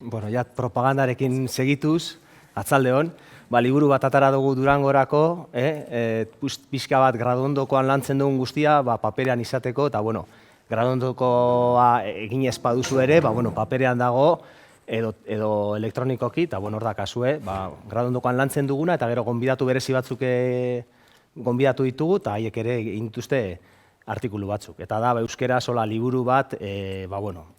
Bueno, ja propagandarekin segituz, atzaldeon, liburu bat atara dugu Durangorako, pixka bat graduondokoan lantzen dugun guztia, paperean izateko, eta bueno, graduondokoa egin ez baduzu ere, paperean dago, edo elektronikoki, eta bueno, hor da kasue, graduondokoan lantzen duguna, eta gero gonbidatu berezi batzuk gonbidatu ditugu, eta haiek ere egin dituzte artikulu batzuk. Eta da, euskera sola liburu bat,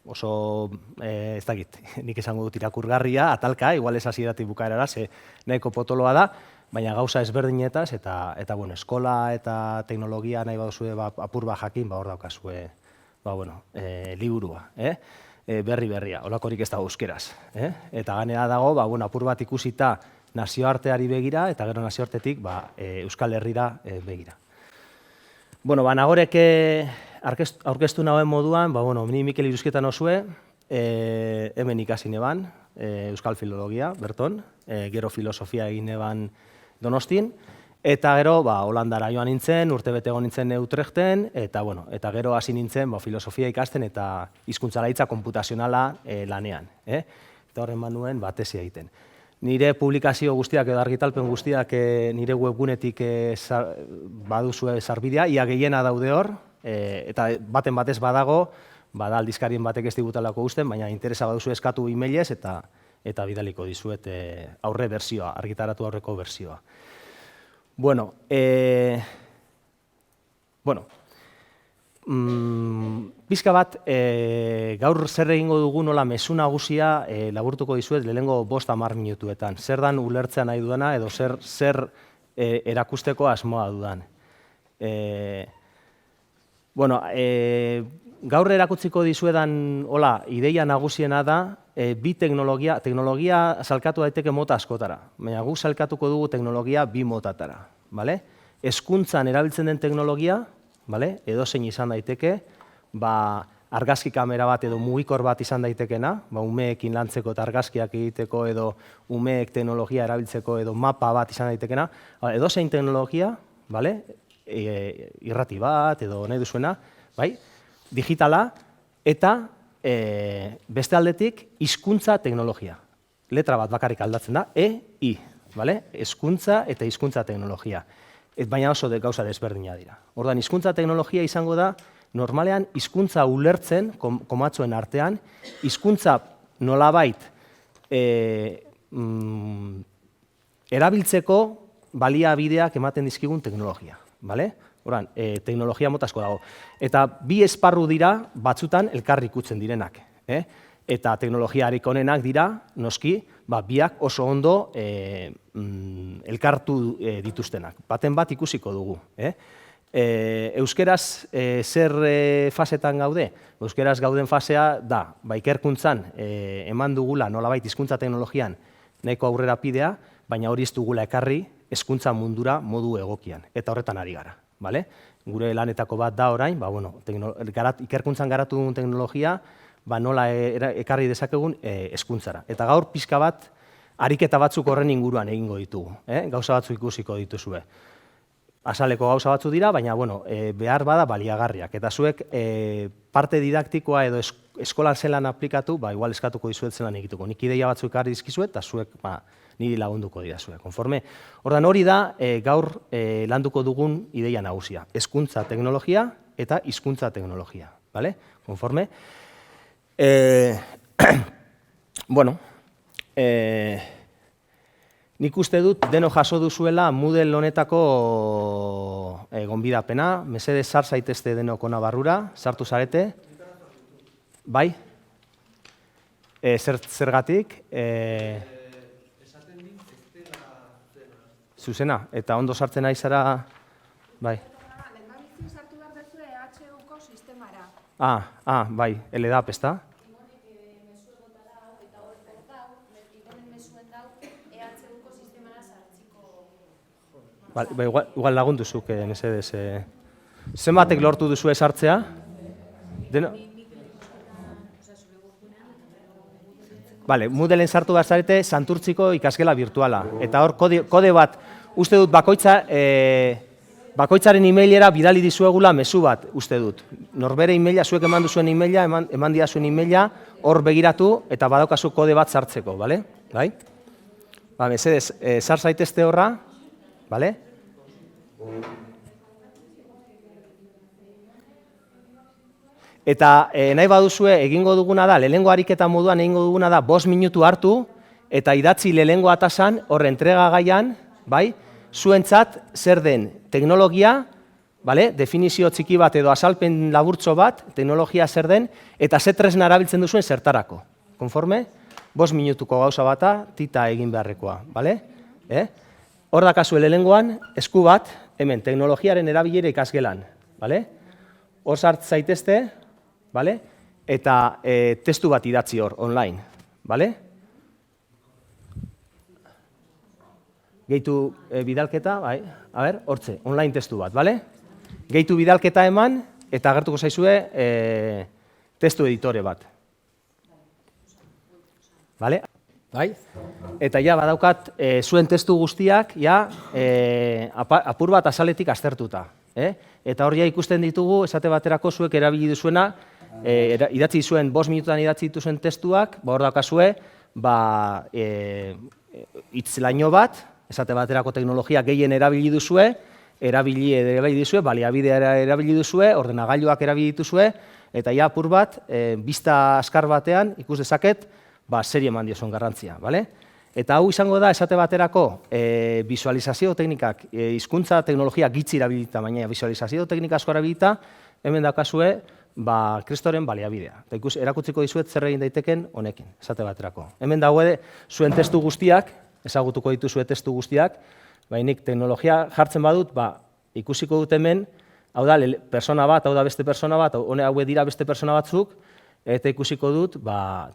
oso, ez dakit, nik esango dut irakurgarria, atalka, igual ez hasieratik bukaerara, ze nahiko potoloa da, baina gauza ezberdinetaz, eta bueno, eskola eta teknologia nahi baduzue apur bat jakin, hor daukazue, liburua, berria, holakorik ez dago euskeraz. Eta ganera dago, apur bat ikusita nazioarteari begira, eta gero nazioartetik Euskal Herrira begira. Bueno, nagorek aurkeztu nagoen moduan, ni Mikel Iruzketan osue, hemen ikasi neban, Euskal Filologia, Berton, gero filosofia egin neban Donostin, eta gero Holandara joan nintzen, urtebete egon nintzen Utrechten, eta gero hasi nintzen filosofia ikasten eta hizkuntzalaritza konputazionala lanean. Eta horren nuen tesia egiten. Nire publikazio guztiak edo argitalpen guztiak nire webgunetik baduzue sarbidea, ia gehiena daude hor, eta baten batez badago, aldizkarien batek ez digutalako usten, baina interesa baduzu eskatu emailez eta bidaliko dizuet aurre bersioa, argitaratu aurreko bersioa. Pixka bat, gaur zer egingo dugu nola mezu nagusia laburtuko dizuet lehenengo 5-10 minutuetan. Zer dan ulertzea nahi dudana edo zer erakusteko asmoa dudan. Gaur erakutziko dizuedan ideia nagusiena da, bi teknologia salkatu daiteke mota askotara, baina guk salkatuko dugu teknologia bi motatara. Hezkuntzan erabiltzen den teknologia, edozein izan daiteke, argazki kamera bat edo mugikor bat izan daitekena, umeekin lantzeko eta argazkiak egiteko edo umeek teknologia erabiltzeko edo mapa bat izan daitekena, edozein teknologia, irrati bat edo nahi duzuena, digitala eta beste aldetik hizkuntza teknologia. Letra bat bakarrik aldatzen da, E-I, hezkuntza eta hizkuntza teknologia. Baina oso gauza desberdina dira. Orduan, hizkuntza teknologia izango da, normalean hizkuntza ulertzen, komatzuen artean, hizkuntza nolabait erabiltzeko baliabideak ematen dizkigun teknologia. Orduan, teknologia mota asko dago. Eta bi esparru dira batzutan elkarri ikutzen direnak. Eta teknologiarik onenak dira, noski, biak oso ondo elkartu dituztenak. Baten bat ikusiko dugu. Euskeraz zer fasetan gaude? Euskeraz gauden fasea da, ikerkuntzan eman dugula nolabait hizkuntza teknologian nahiko aurrera pidea, baina hori ez dugula ekarri hezkuntza mundura modu egokian. Eta horretan ari gara. Gure lanetako bat da orain, ikerkuntzan garatu dugun teknologia, nola ekarri dezakegun hezkuntzara. Eta gaur pixka bat, ariketa batzuk horren inguruan egingo ditugu. Gauza batzuk ikusiko dituzue. Azaleko gauza batzu dira, baina behar bada baliagarriak. Eta zuek parte didaktikoa edo eskolan zelan aplikatu, igual eskatuko dizuet zelan egituko. Nik ideia batzuk ekarri dizkizuet, eta zuek niri lagunduko dira zuek. Konforme, ordan hori da gaur landuko dugun ideia nagusia. Hezkuntza teknologia eta hizkuntza teknologia. Konforme? Nik uste dut deno jaso duzuela Moodle honetako gonbidapena, mesedez sar zaitezte denok hona barrura, sartu zarete. Bai? Zergatik? Zuzena, eta ondo sartzen ari zara, bai. Lehenbabizi sartu behar dezue EHUko sistemara. Bai, LDAP, ez da? Igonek mesu egotara hau, eta hor portau, igonen mesuen dau, EHUko sistemara sartziko. Igual lagunduzuk, mesedez. Zenbatek lortu duzu sartzea? Moodleen sartu behar zarete Santurtziko ikasgela virtuala. Eta hor kode bat, uste dut bakoitza bakoitzaren emailera bidali dizuegula mezu bat, uste dut. Norbere emaila, zuek eman duzuen emaila, eman diazuen emaila, hor begiratu eta badaukazu kode bat sartzeko, bale? Bai? Ba, mesedez, sar zaitezte horra, bale? Eta nahi baduzue egingo duguna da, lehenengo ariketa moduan egingo duguna da 5 minutu hartu, eta idatzi lehenengo atasan, hor entregagaian, bai? Zuentzat zer den teknologia, bale? Definizio txiki bat edo azalpen laburtxo bat, teknologia zer den, eta ze tresna erabiltzen duzuen zertarako. Konforme? 5 minutuko gauza bata, tita egin beharrekoa, bale? Hor dakazue lehenengoan, esku bat, hemen, teknologiaren erabilera ikasgelan, bale? Hor sart zaitezte, bale? Eta testu bat idatzi hor, online, bale? Gehitu bidalketa, bai, a ber, hortze, online testu bat, bale? Gehitu bidalketa eman, eta agertuko zaizue testu editore bat. Bale? Bai? Eta ja, badaukat, zuen testu guztiak, ja, apur bat azaletik aztertuta. Eta hor ja ikusten ditugu, esate baterako zuek erabili duzuena, idatzi zuen, 5 minututan idatzi dituzuen testuak, hor daukazue, hitzlaino bat, esate baterako teknologia gehien erabili duzue, baliabidea erabili duzue, ordenagailuak erabili dituzue, eta ja apur bat, bista askar batean, ikus dezaket, serie eman diozun garrantzia, bale? Eta hau izango da, esate baterako, visualizazio teknikak, hizkuntza teknologia gitzi erabilita, baina visualizazio teknika asko erabilita, hemen daukazue, kristoren baliabidea. Eta erakutziko dizuet zer egin daiteken honekin, esate baterako. Hemen daude zuen testu guztiak, ezagutuko dituzue testu guztiak, bainik teknologia jartzen badut, ikusiko dut hemen, hau da persona bat, hau da beste persona bat, hauek dira beste persona batzuk, eta ikusiko dut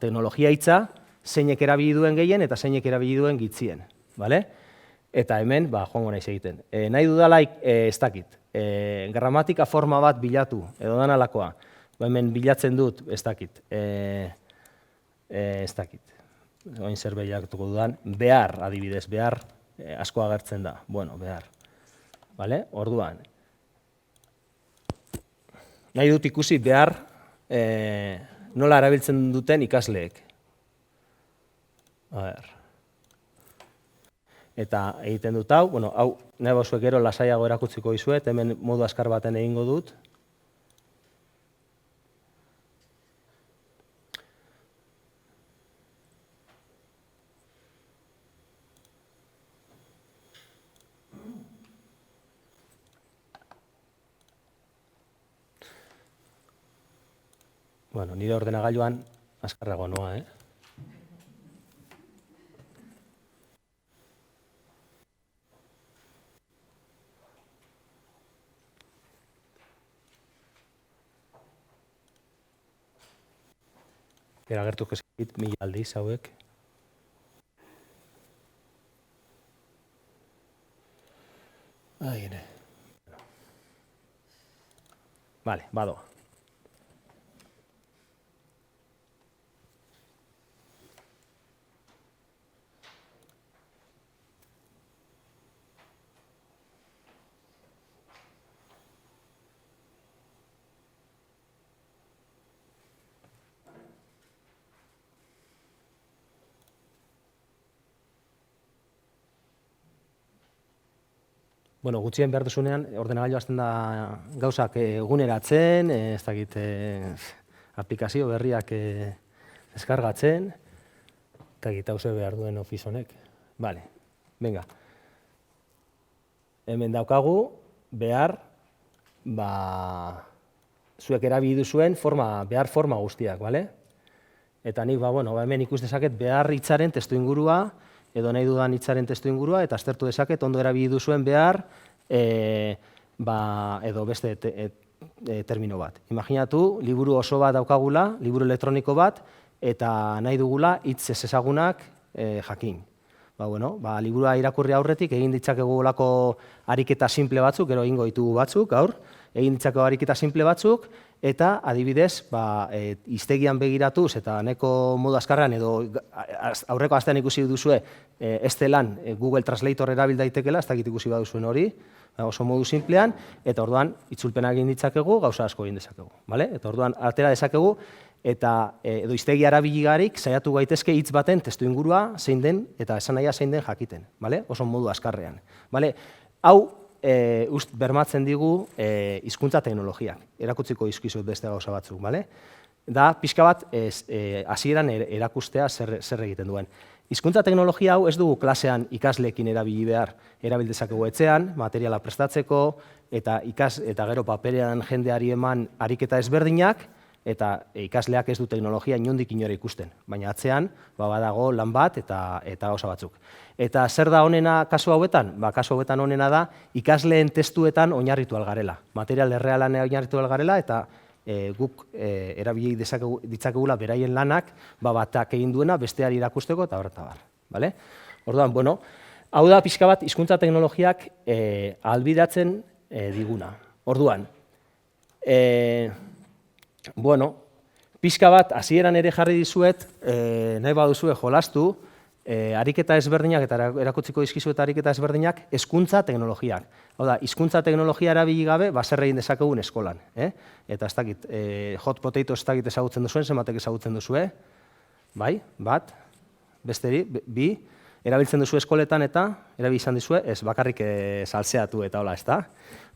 teknologia hitza, zeinek erabili duen gehien eta zeinek erabili duen gitzien. Eta hemen, joango naiz egiten. Nahi dudalaik, ez dakit, gramatika forma bat bilatu, edo danalakoa. Hemen bilatzen dut, ez dakit. Oin zer bilatuko dudan, behar, adibidez, behar asko agertzen da. Bueno, behar. Orduan. Nahi dut ikusi behar nola erabiltzen duten ikasleek. Eta egiten dut hau, hau nahi bauzuek gero lasaiago erakutziko dizuet, hemen modu askar baten egingo dut. Nire ordenagailuan azkarrago noa, Agertuko zait, 1000 aldiz hauek. Bale, badoa. Gutxien behar duzunean, ordenagailu hasten da gauzak eguneratzen, ez dakit aplikazio berriak deskargatzen, eta gitauze behar duen Office honek. Bale, venga. Hemen daukagu, behar, zuek erabili duzuen behar forma guztiak, bale? Eta nik, hemen ikus dezaket behar hitzaren testu ingurua, edo nahi dudan hitzaren testu ingurua, eta aztertu dezaket ondo erabili duzuen behar, edo beste termino bat. Imaginatu, liburu oso bat daukagula, liburu elektroniko bat, eta nahi dugula hitz ez ezagunak jakin. Liburua irakurri aurretik egin ditzakegu olako ariketa simple batzuk, gero egingo ditugu batzuk, gaur, egin ditzakegu ariketa simple batzuk, eta adibidez, hiztegian begiratuz, eta neko modu azkarrean, edo aurreko astean ikusi duzue, estelan Google Translator erabil daitekela, ez dakit ikusi baduzuen hori, Oso modu simplean, eta orduan itzulpena egin ditzakegu, gauza asko egin dezakegu. Bale? Eta orduan atera dezakegu, eta edo hiztegi arabiligarik saiatu gaitezke hitz baten testu ingurua zein den, eta esanahia zein den jakiten. Bale? Oso modu azkarrean. Bale? Hau bermatzen digu hizkuntza teknologiak. Erakutsiko dizkizuet beste gauza batzuk. Bale? Da, pixka bat, hasieran erakustea zer egiten duen. Hizkuntza teknologia hau ez dugu klasean ikasleekin erabili behar, erabil dezakegu etxean, materiala prestatzeko, eta gero paperean jendeari eman ariketa ezberdinak, eta ikasleak ez du teknologia inondik inora ikusten. Baina atzean, badago lan bat eta gauza batzuk. Eta zer da honena kasu hauetan? Kasu hauetan honena da, ikasleen testuetan oinarritu algarela. Material errealan oinarritu algarela, eta guk erabili ditzakegula beraien lanak, batak egin duena besteari irakusteko eta horreta bar. Bale? Orduan, bueno, hau da pixka bat hizkuntza teknologiak ahalbidetzen diguna. Orduan, bueno, pixka bat hasieran ere jarri dizuet, nahi baduzue jolastu, ariketa ezberdinak eta erakutsiko dizkizuet ariketa ezberdinak hezkuntza teknologiak. Hau da, hizkuntza teknologia erabili gabe zer egin dezakegun eskolan. Eta ez dakit, hot potato ez dakit ezagutzen duzuen, zenbatek ezagutzen duzue? Bai, bat, besteri, bi, erabiltzen duzu eskoletan eta erabili izan dizue, ez bakarrik saltzeatu eta hola, ez da?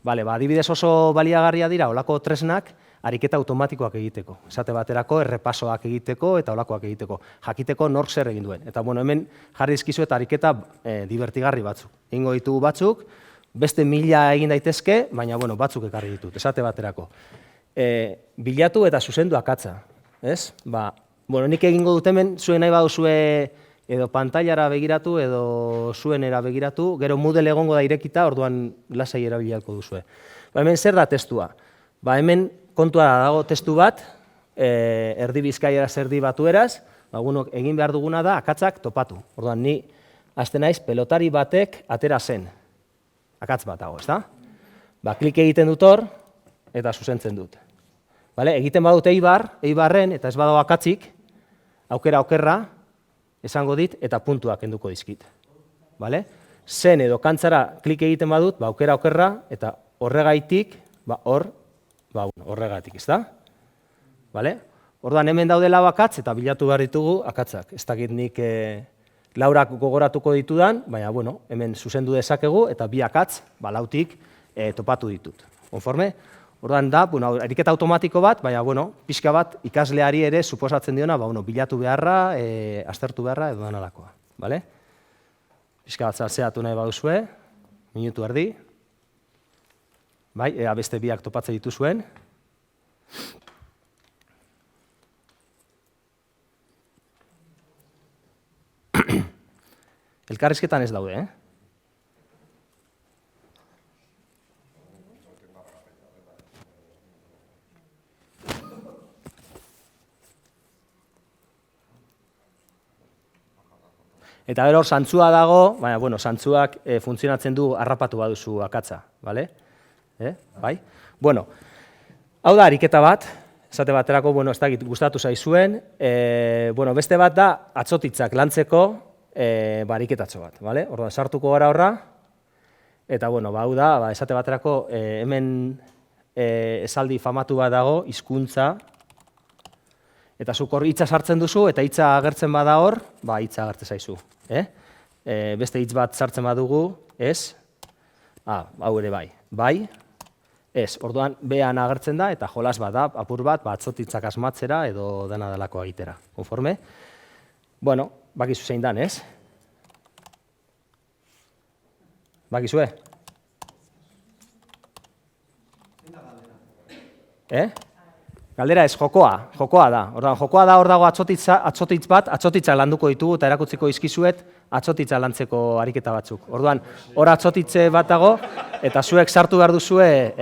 Bale, adibidez oso baliagarria dira olako tresnak ariketa automatikoak egiteko. Esate baterako, errepasoak egiteko eta olakoak egiteko. Jakiteko nork zer egin duen. Eta bueno, hemen jarri dizkizuet ariketa divertigarri batzuk. Egingo ditugu batzuk, beste 1000 egin daitezke, baina bueno, batzuk ekarri ditut. Esate baterako. Bilatu eta zuzendu akatsa. Ez? Bueno, nik egingo dut hemen, zuen nahi baduzue edo pantailara begiratu edo zuenera begiratu, gero Moodle egongo da irekita, orduan lasai erabiliako duzue. Hemen zer da testua? Hemen kontua dago testu bat, erdi bizkaieraz erdi batueraz, egin behar duguna da akatsak topatu. Orduan, ni hasten naiz pelotari batek atera zen. Akatz bat dago, ez da? Klik egiten dut hor, eta zuzentzen dut. Egiten badut eibarren, eta ez badago akatzik, aukera okerra, esango dit, eta puntuak kenduko dizkit. Zen edo kantzara klik egiten badut, aukera okerra, eta horregaitik, horregatik, ez da? Orduan, hemen daudela akatz eta bilatu behar ditugu akatzak. Ez dakit nik laurak gogoratuko ditudan, baina, bueno, hemen zuzendu dezakegu eta bi akatz, lautik topatu ditut. Konforme? Orduan da, ariketa automatiko bat, baina, bueno, pixka bat ikasleari ere suposatzen diona, bilatu beharra, aztertu beharra edo danalakoa. Pixka bat zaltzeatu nahi baduzue, minutu erdi. Ea beste biak topatzen dituzuen. Elkarrizketan ez daude, Eta gero zantzua dago, baina, bueno, zantzuak funtzionatzen du harrapatu baduzu akatza, bale? Bai? Bueno, hau da ariketa bat, esate baterako, bueno, ez dakit gustatu zaizuen, beste bat da atzotitzak lantzeko ariketatxo bat, bale? Orduan, sartuko gara horra, eta, bueno, hau da, esate baterako hemen esaldi famatu bat dago, hizkuntza, eta zuk hor hitza sartzen duzu, eta hitza agertzen bada hor, hitza agertzen zaizu. Beste hitz bat sartzen badugu, ez? Hau ere bai. Bai, ez. Orduan, behan agertzen da, eta jolas bat da, apur bat, atzotitzak asmatzera edo dena delako egitera. Konforme? Bueno, bakizu zein dan, ez? Bakizue? Galdera ez, jokoa da. Orduan, jokoa da hor dago atzotitz bat, atzotitzak landuko ditugu eta erakutziko dizkizuet atzotitza lantzeko ariketa batzuk. Orduan, hor atzotitze bat dago, eta zuek sartu behar duzue,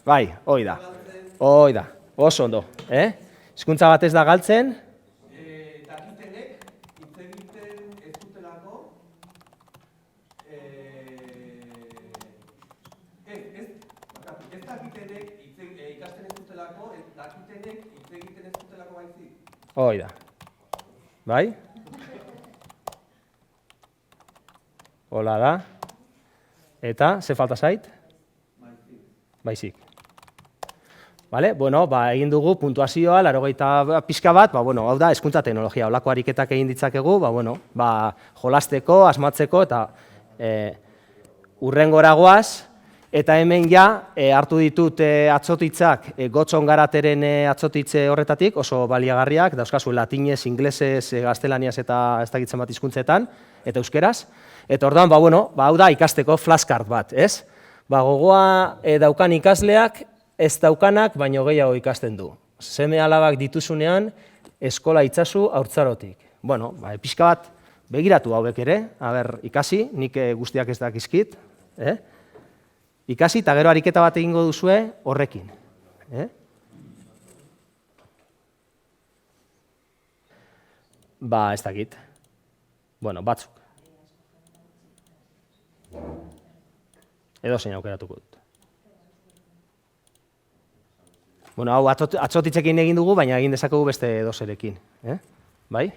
Bai, hoi da. Oso ondo, Hizkuntza bat ez da galtzen. Dakitenek hitz egiten ez dutelako, ez dakitenek ikasten ez dutelako, dakitenek hitz egiten ez dutelako baizik. Hoi da. Bai? Hola da. Eta, ze falta zait? Baizik. Vale? Bueno, egin dugu puntuazioa, 80 pixka bat, hau da, hezkuntza teknologia, holako ariketak egin ditzakegu, jolasteko, asmatzeko, eta hurrengora goaz, eta hemen ja, hartu ditut atzotitzak, Gotson Garateren atzotitze horretatik, oso baliagarriak, dauzkazu latinez, inglesez, gaztelaniaz eta ez dakitzen bat hizkuntzetan, eta euskeraz, eta orduan, hau da ikasteko flashcard bat, ez? Gogoa daukan ikasleak, ez daukanak, baino gehiago ikasten du. Seme alabak dituzunean, eskola itzazu haurtzarotik. Pixka bat, begiratu hauek ere, ikasi, nik guztiak ez dakizkit, ikasi, eta gero ariketa bat egingo duzue horrekin. Ez dakit. Batzuk. Edo zein aukeratuko dut. Hau atzotitzekin egin dugu, baina egin dezakegu beste edozerekin. Bai?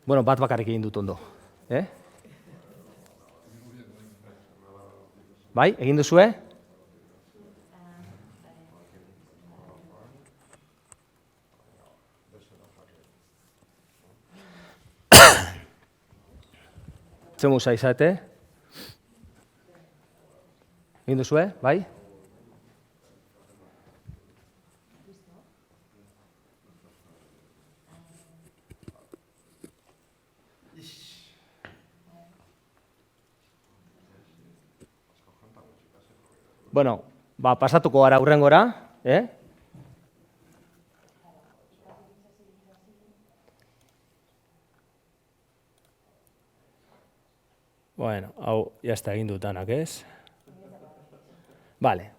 Bat bakarrik egin dut ondo. Bai, egin duzue? Zer musa izate? Egin duzue, bai? Pasatuko gara hurrengora, hau, jazta egin dutanak, ez? Bale.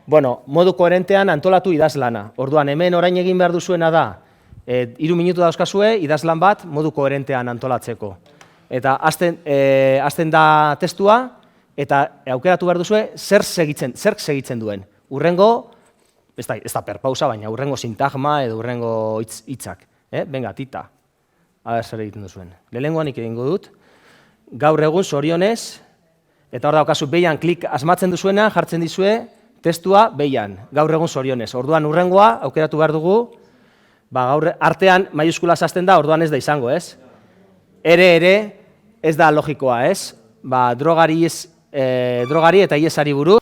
Modu koherentean antolatu idazlana. Orduan, hemen orain egin behar duzuena da, 3 minutu dauzkazue, idazlan bat modu koherentean antolatzeko. Eta hasten da testua, eta aukeratu behar duzue, zer segitzen duen. Urrengo, ez da perpausa, baina urrengo sintagma edo urrengo hitzak. Venga, tita. Zer egiten duzuen. Lehenengoan egingo dut. Gaur egun zorionez, eta hor daukazu behian klik asmatzen duzuena, jartzen dizue, testua behian, gaur egun zorionez. Orduan urrengoa, aukeratu behar dugu, gaur artean maiuskula zazten da, orduan ez da izango, ez? Ere, ez da logikoa, ez? Drogari eta iesari buruz.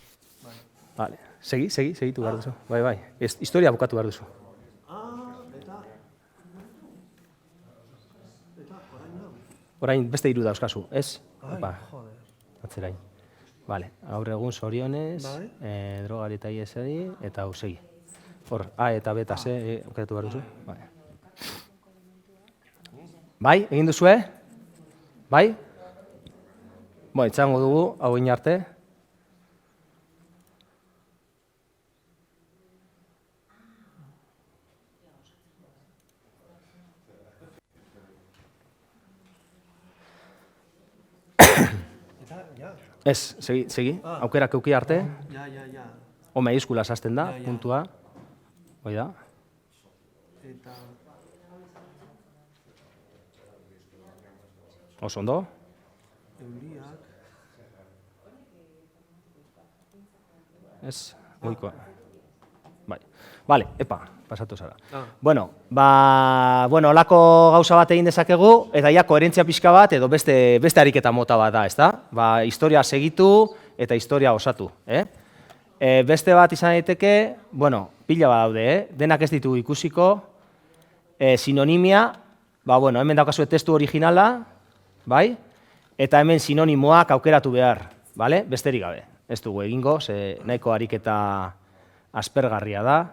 Segitu behar duzu. Bai, historia bukatu behar duzu. Orain beste 3 dauzkazu, ez? Atzerain. Gaur egun zorionez, drogari eta iesari, eta hau segi. Hor, A eta B eta C, aukeratu behar duzu. Bai, egin duzue? Bai? Itxango dugu, hau egin arte. Ez, segi, aukerak euki arte. O maiuskula zazten da, puntua. Hoi da. Oso ondo. Ez, goikoa. Bai, pasatu zara. Olako gauza bat egin dezakegu, eta ja koherentzia pixka bat, edo beste ariketa mota bat da, ezta? Historia segitu eta historia osatu. Beste bat izan daiteke, pila bat daude, denak ez ditugu ikusiko, sinonimia, hemen daukazue testu originala, bai? Eta hemen sinonimoak aukeratu behar, besterik gabe. Ez dugu egingo, nahiko ariketa aspergarria da.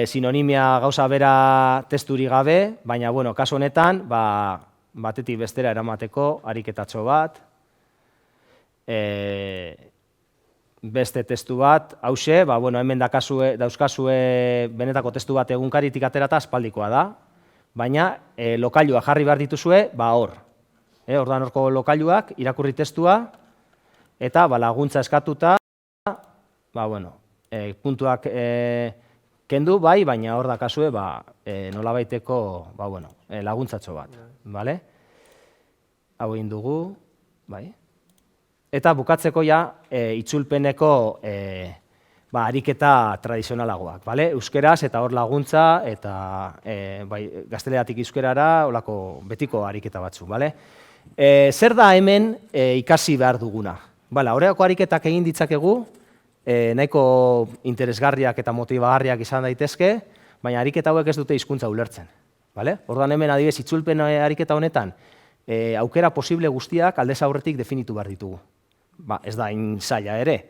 Sinonimia gauza bera testuri gabe, baina, kasu honetan, batetik bestera eramateko ariketatxo bat, beste testu bat, hause, hemen dauzkazue benetako testu bat egunkaritik aterata aspaldikoa da, baina lokailua jarri behar dituzue, hor. Ordan horko lokailuak, irakurri testua, eta laguntza eskatuta, puntuak kendu bai, baina hor dakazue nolabaiteko laguntzatxo bat, bale? Hau egin dugu, bai. Eta bukatzeko itzulpeneko ariketa tradizionalagoak, bale? Euskeraz eta hor laguntza eta gazteleatik euskerara olako betiko ariketa batzu, bale? Zer da hemen ikasi behar duguna? Horreako ariketak egin ditzakegu, nahiko interesgarriak eta motibagarriak izan daitezke, baina ariketa hauek ez dute hizkuntza ulertzen. Orduan hemen adibidez itzulpen ariketa honetan, aukera posible guztiak aldez aurretik definitu behar ditugu. Ez da hain zaila ere,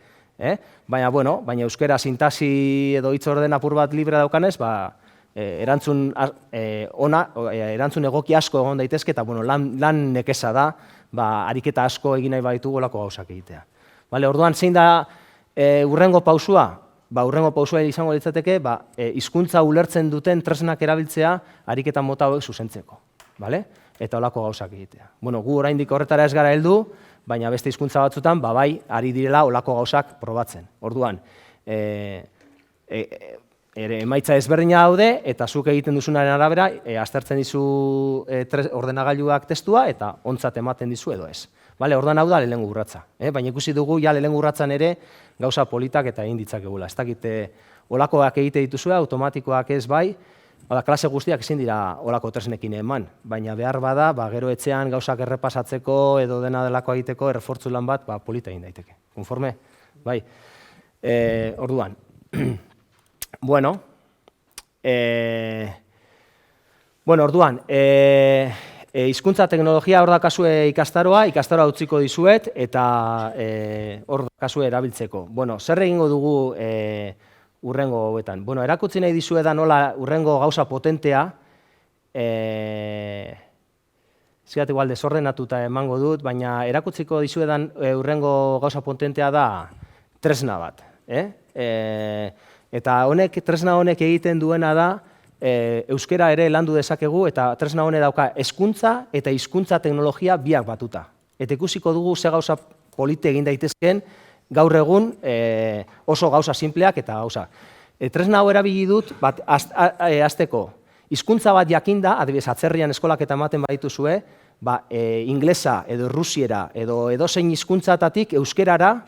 baina euskera sintasi edo hitz orden apur bat libre daukanez, erantzun egoki asko egon daitezke, eta lan nekeza da, ariketa asko egin nahi baditugu olako gauzak egitea. Orduan zein da urrengo pausua? Urrengo pausua izango litzateke, hizkuntza ulertzen duten tresnak erabiltzea ariketa mota hauek zuzentzeko. Eta olako gauzak egitea. Gu oraindik horretara ez gara heldu, baina beste hizkuntza batzutan, bai, ari direla olako gauzak probatzen. Orduan, emaitza ezberdina daude, eta zuk egiten duzunaren arabera, aztertzen dizu ordenagailuak testua, eta ontzat ematen dizu edo ez. Orduan hau da lehenengo urratsa. Baina ikusi dugu, lehenengo urratsan ere, gauza politak eta egin ditzakegula. Ez dakite, olakoak egite dituzue, automatikoak ez bai, klase guztiak ezin dira olako tresnekin eman, baina behar bada, gero etxean gauzak errepasatzeko edo dena delako egiteko errefortzu lan bat polita egin daiteke. Konforme? Bai. Orduan. Orduan, hizkuntza teknologia hor dakazue ikastaroa utziko dizuet, eta hor dakazue erabiltzeko. Zer egingo dugu urrengo hauetan. Erakutsi nahi dizueda nola urrengo gauza potentea, zigat igual desordenatuta emango dut, baina erakutziko dizuedan urrengo gauza potentea da tresna bat. Eta tresna honek egiten duena da, euskera ere landu dezakegu, eta tresna honek dauka hezkuntza eta hizkuntza teknologia biak batuta. Eta ikusiko dugu ze gauza polite egin daitezkeen, gaur egun oso gauza simpleak eta gauza. Tresna hau erabili dut, hasteko, hizkuntza bat jakinda, adibidez, atzerrian eskolak eta ematen badituzue, inglesa edo rusiera edo edozein hizkuntzatatik euskerara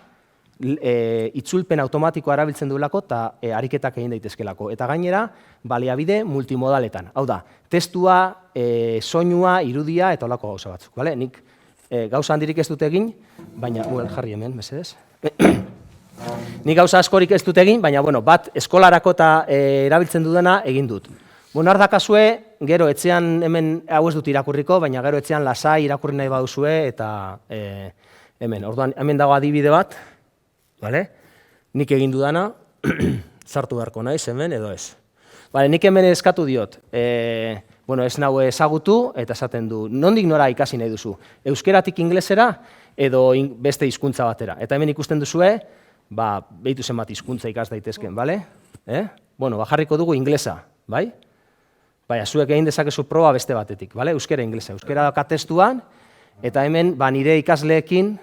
itzulpen automatikoa erabiltzen duelako eta ariketak egin daitezkelako. Eta gainera, baliabide multimodaletan. Hau da, testua, soinua, irudia eta olako gauza batzuk. Nik gauza handirik ez dut egin, baina, jarri hemen, mesedez. Nik gauza askorik ez dut egin, baina bat eskolarako eta erabiltzen dudana egin dut. Hor dakazue, gero etxean hemen hau ez dut irakurriko, baina gero etxean lasai irakurri nahi baduzue eta hemen. Orduan, hemen dago adibide bat, nik egin dudana, sartu beharko naiz hemen edo ez. Nik hemen eskatu diot, ez nahu ezagutu eta esaten du, nondik nora ikasi nahi duzu? Euskeratik inglesera edo beste hizkuntza batera. Eta hemen ikusten duzue, behitu zenbat hizkuntza ikas daitezken, bale? Jarriko dugu inglesa, bai? Baina, zuek egin dezakezu proba beste batetik, bale? Euskera, inglesa. Euskera daka testuan, eta hemen nire ikasleekin,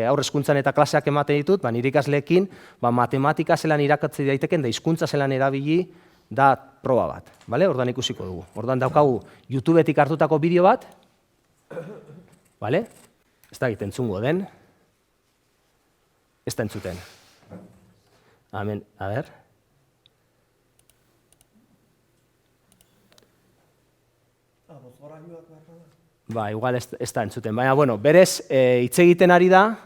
aurre hezkuntzan eta klaseak ematen ditut, nire ikasleekin matematika zelan irakatzi daiteken, da hizkuntza zelan erabili da proba bat, bale? Orduan ikusiko dugu. Orduan daukagu YouTubetik hartutako bideo bat, bale? Ez da egiten entzungo den, ez da entzuten. Hemen, a ber. Igual ez da entzuten. Baina, berez, hitz egiten ari da,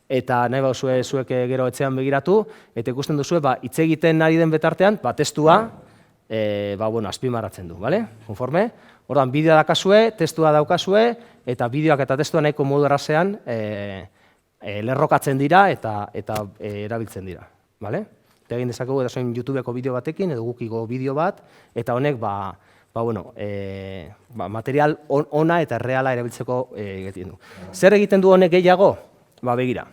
eta nahi bauzue zuek gero etxean begiratu, eta ikusten duzue, hitz egiten ari den betartean, testua, azpimarratzen du, konforme? Orduan, bideoa daukazue, testua daukazue, eta bideoak eta testua nahiko modu errazean lerrokatzen dira eta erabiltzen dira. Eta egin dezakegu edo zoin YouTubeko bideo batekin, edo gukiko bideo bat, eta honek, material ona eta reala erabiltzeko egiten du. Zer egiten du honek gehiago? Begira.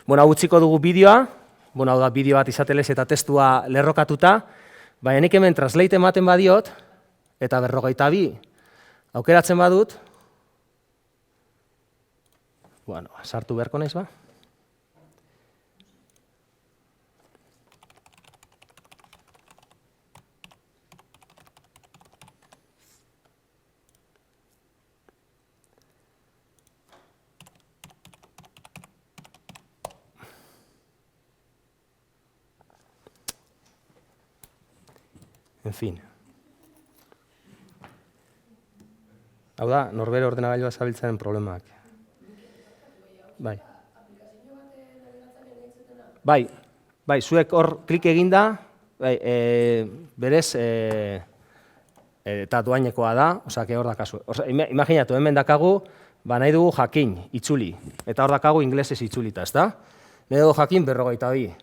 Hau utziko dugu bideoa, hau da bideo bat izatelez eta testua lerrokatuta, baina nik hemen translate ematen badiot, eta 42 aukeratzen badut, sartu beharko naiz ba? En fin. Hau da, norbere ordenagailua zabiltzaren problemak. Bai. Bai, zuek hor klik eginda, berez, eta doainekoa da, osea, hor dakazu. Imaginatu, hemen dakagu, nahi dugu jakin, itzuli, eta hor dakagu inglesez itzulita, ezta? Nahi dugu jakin 42.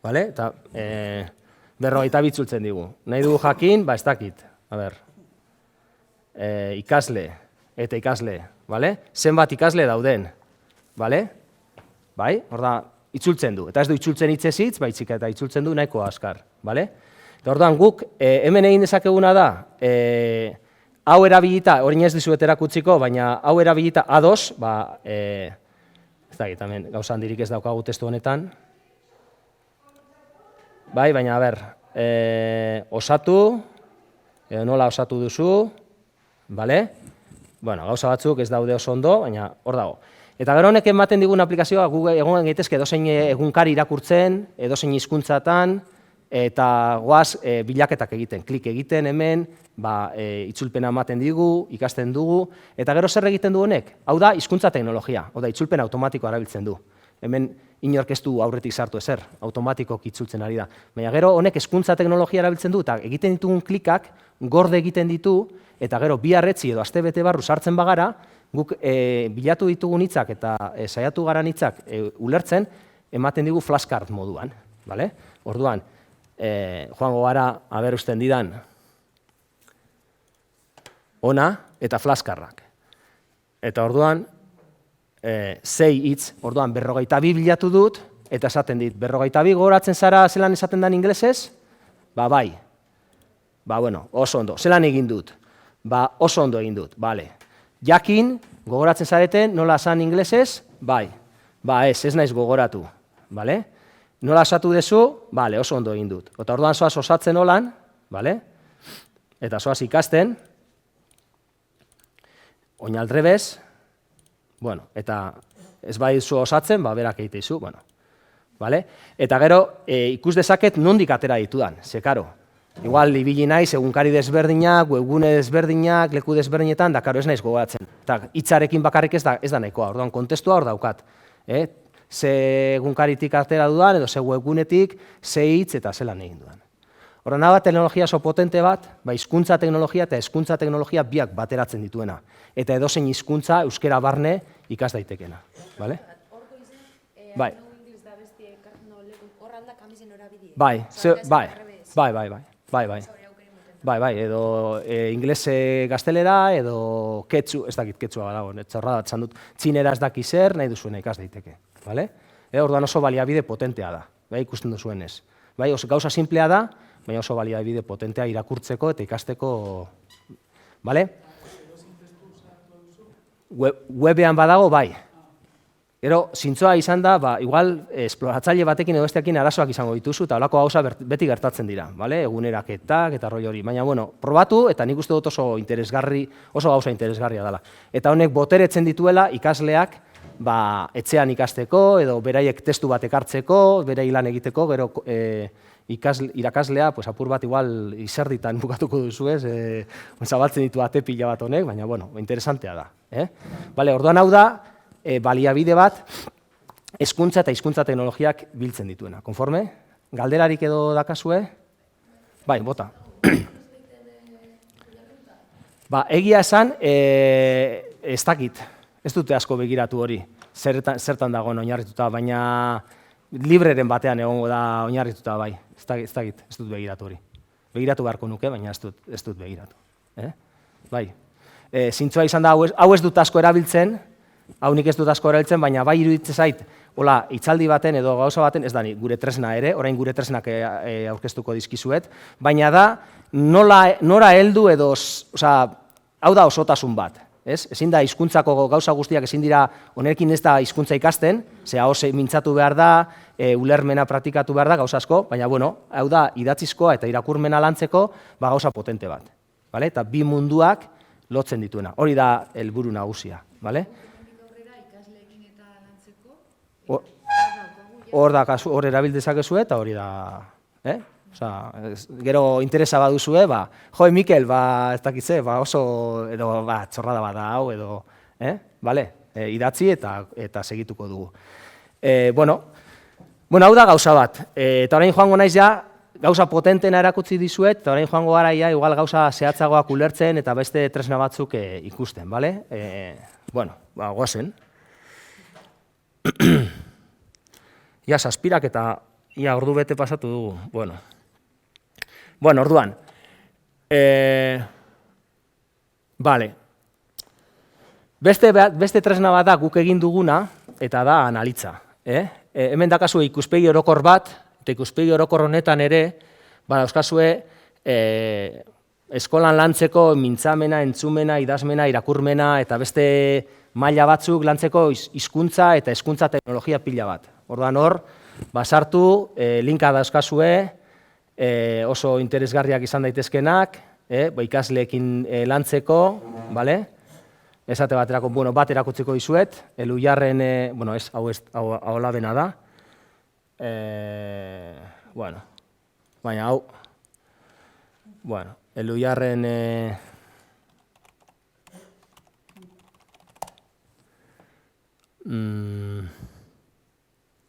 Vale? Eta 42 itzultzen digu. Nahi dugu jakin, ez dakit, a ber, ikasle, eta ikasle, vale? Zenbat ikasle dauden, vale? Bai, hor da, itzultzen du. Eta ez du itzultzen hitzez hitz, baizik eta itzultzen du nahiko azkar, bale? Eta orduan guk, hemen egin dezakeguna da, hau erabilita, hori ez dizuet erakutziko, baina hau erabilita A2, ez dakit, hemen gauza handirik ez daukagu testu honetan. Bai, baina, a ber, osatu, edo nola osatu duzu, bale? Bueno, gauza batzuk ez daude oso ondo, baina hor dago. Eta gero honek ematen digun aplikazioa, Google egon gaitezke edozein egunkari irakurtzen, edozein hizkuntzatan, eta goaz bilaketak egiten, klik egiten hemen, itzulpena ematen digu, ikasten dugu, eta gero zer egiten du honek? Hau da, hizkuntza teknologia, hau da, itzulpen automatikoa erabiltzen du. Hemen inork ez du aurretik sartu ezer, automatikok itzultzen ari da. Baina gero honek hezkuntza teknologia erabiltzen du, eta egiten ditugun klikak gorde egiten ditu, eta gero bi arretzi edo astebete barru sartzen bagara, guk bilatu ditugun hitzak eta saiatu garan hitzak ulertzen, ematen digu flashcard moduan. Orduan, joango gara, aberusten didan, ona eta flashcardrak. Eta orduan, 6 hitz, orduan 42 bilatu dut, eta esaten dit, 42 gogoratzen zara zelan esaten dan inglesez? Bai. Bueno, oso ondo. Zelan egin dut? Oso ondo egin dut, bale. Jakin, gogoratzen zareten, nola esan inglesez? Bai. Ez naiz gogoratu, bale? Nola esatu dezu? Bale, oso ondo egin dut. Eta orduan zoaz osatzen holan, bale? Eta zoaz ikasten, oin aldrebez, bueno, eta ez bai zu osatzen, berak egiteizu, bueno, bale? Eta gero, ikus dezaket nondik atera ditudan, zekaro. Igual, ibili naiz, egunkari desberdinak, webgune desberdinak, leku desberdinetan, da, karo, ez naiz gogoratzen. Eta hitzarekin bakarrik ez da nahikoa, orduan, kontestua hor daukat. Ze egunkaritik atera dudan, edo ze webgunetik, ze hitz eta zelan egin dudan. Horren da, teknologia oso potente bat, hizkuntza teknologia eta hezkuntza teknologia biak bateratzen dituena. Eta edozein hizkuntza euskera barne ikas daitekena. Bai. Bai, edo inglese gaztelera, edo ketsu, ez dakit ketsua badago, txorra datzan dut, txinera ez daki zer, nahi duzuena ikas daiteke. Orduan oso baliabide potentea da, ikusten duzuenez. Oso gauza simplea da, baina oso baliabide potentea irakurtzeko eta ikasteko. Webean badago, bai. Gero, zintzoa izan da, igual, esploratzaile batekin edo besteekin arazoak izango dituzu, eta holako gauza beti gertatzen dira, eguneraketak eta roi hori. Baina, bueno, probatu, eta nik uste dut oso gauza interesgarria dela. Eta honek boteretzen dituela ikasleak, etxean ikasteko, edo beraiek testu bat ekartzeko, berei lan egiteko, gero irakaslea, apur bat igual izerditan bukatuko duzu ez, zabaltzen ditu ate pila bat honek, baina, bueno, interesantea da. Orduan hau da, baliabide bat, hezkuntza eta hizkuntza teknologiak biltzen dituena. Konforme? Galderarik edo dakazue? Bai, bota. Egia esan, ez dakit, ez dute asko begiratu hori, zertan dagoen oinarrituta, baina libreren batean egongo da oinarrituta, bai, ez dakit, ez dut begiratu hori. Begiratu beharko nuke, baina ez dut begiratu. Bai, zintzoa izan da, hau ez dut asko erabiltzen, hau nik ez dut asko erabiltzen, baina bai iruditzen zait, hola, hitzaldi baten edo gauza baten, ez da gure tresna ere, orain gure tresnak aurkeztuko dizkizuet, baina da, nora heldu edo, hau da osotasun bat, ezin da hizkuntzako gauza guztiak ezin dira, honekin ez da hizkuntza ikasten, ze hau mintzatu behar da, ulermena praktikatu behar da, gauza asko, baina, bueno, hau da idatzizkoa eta irakurmena lantzeko, gauza potente bat, eta bi munduak lotzen dituena, hori da helburu nagusia, bale? Hor erabil dezakezu eta hori da, Gero interesa baduzue, jo, Mikel, ez dakitze, oso, edo, txorrada bada hau, edo, bale, idatzi eta segituko dugu. Bueno, hau da gauza bat, eta orain joango naiz ja, gauza potentena erakutsi dizuet, eta orain joango gara igual gauza zehatzagoak ulertzen eta beste tresna batzuk ikusten, bale? Bueno, goazen. Ia zazpirak eta ia ordu bete pasatu dugu, bueno. Bueno, orduan, bale, beste tresna bat da guk egin duguna, eta da analitza. Hemen dakazu ikuspegi orokor bat, eta ikuspegi orokor honetan ere, dauzkazue eskolan lantzeko mintzamena, entzumena, idazmena, irakurmena, eta beste maila batzuk lantzeko hizkuntza eta hezkuntza teknologia pila bat. Orduan hor, sartu, linka dauzkazue, oso interesgarriak izan daitezkenak, ikasleekin lantzeko, esate baterako, bat erakutziko dizuet, Elujarren, bueno, ez, hau labena da, bueno, baina hau, bueno, Elujarren,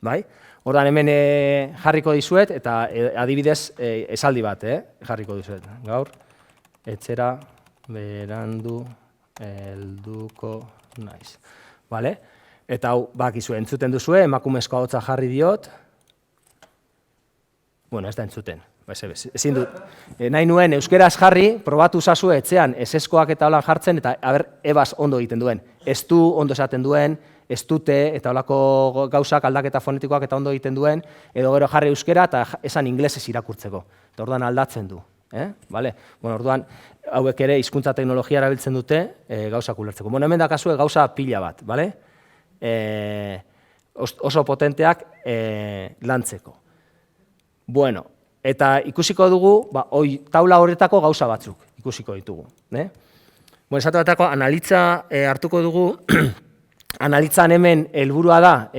bai? Ordan hemen jarriko dizuet, eta adibidez esaldi bat jarriko dizuet. Gaur, etxera berandu helduko naiz. Bale? Eta hau, bakizu, entzuten duzue, emakumezko ahotsa jarri diot. Bueno, ez da entzuten. Ezin dut. Nahi nuen euskeraz jarri, probatu zazue etxean eseskoak eta holan jartzen, eta ebaz ondo egiten duen. Ez du ondo esaten duen, ez dute, eta holako gauzak aldaketa fonetikoak eta ondo egiten duen, edo gero jarri euskera eta esan inglesez irakurtzeko. Eta orduan aldatzen du. Bueno, orduan, hauek ere hizkuntza teknologia erabiltzen dute gauzak ulertzeko. Bueno, hemen dakazue gauza pila bat, oso potenteak lantzeko. Bueno, eta ikusiko dugu, taula horretako gauza batzuk ikusiko ditugu. Bueno, esate batako, analitza hartuko dugu, analitzan hemen helburua da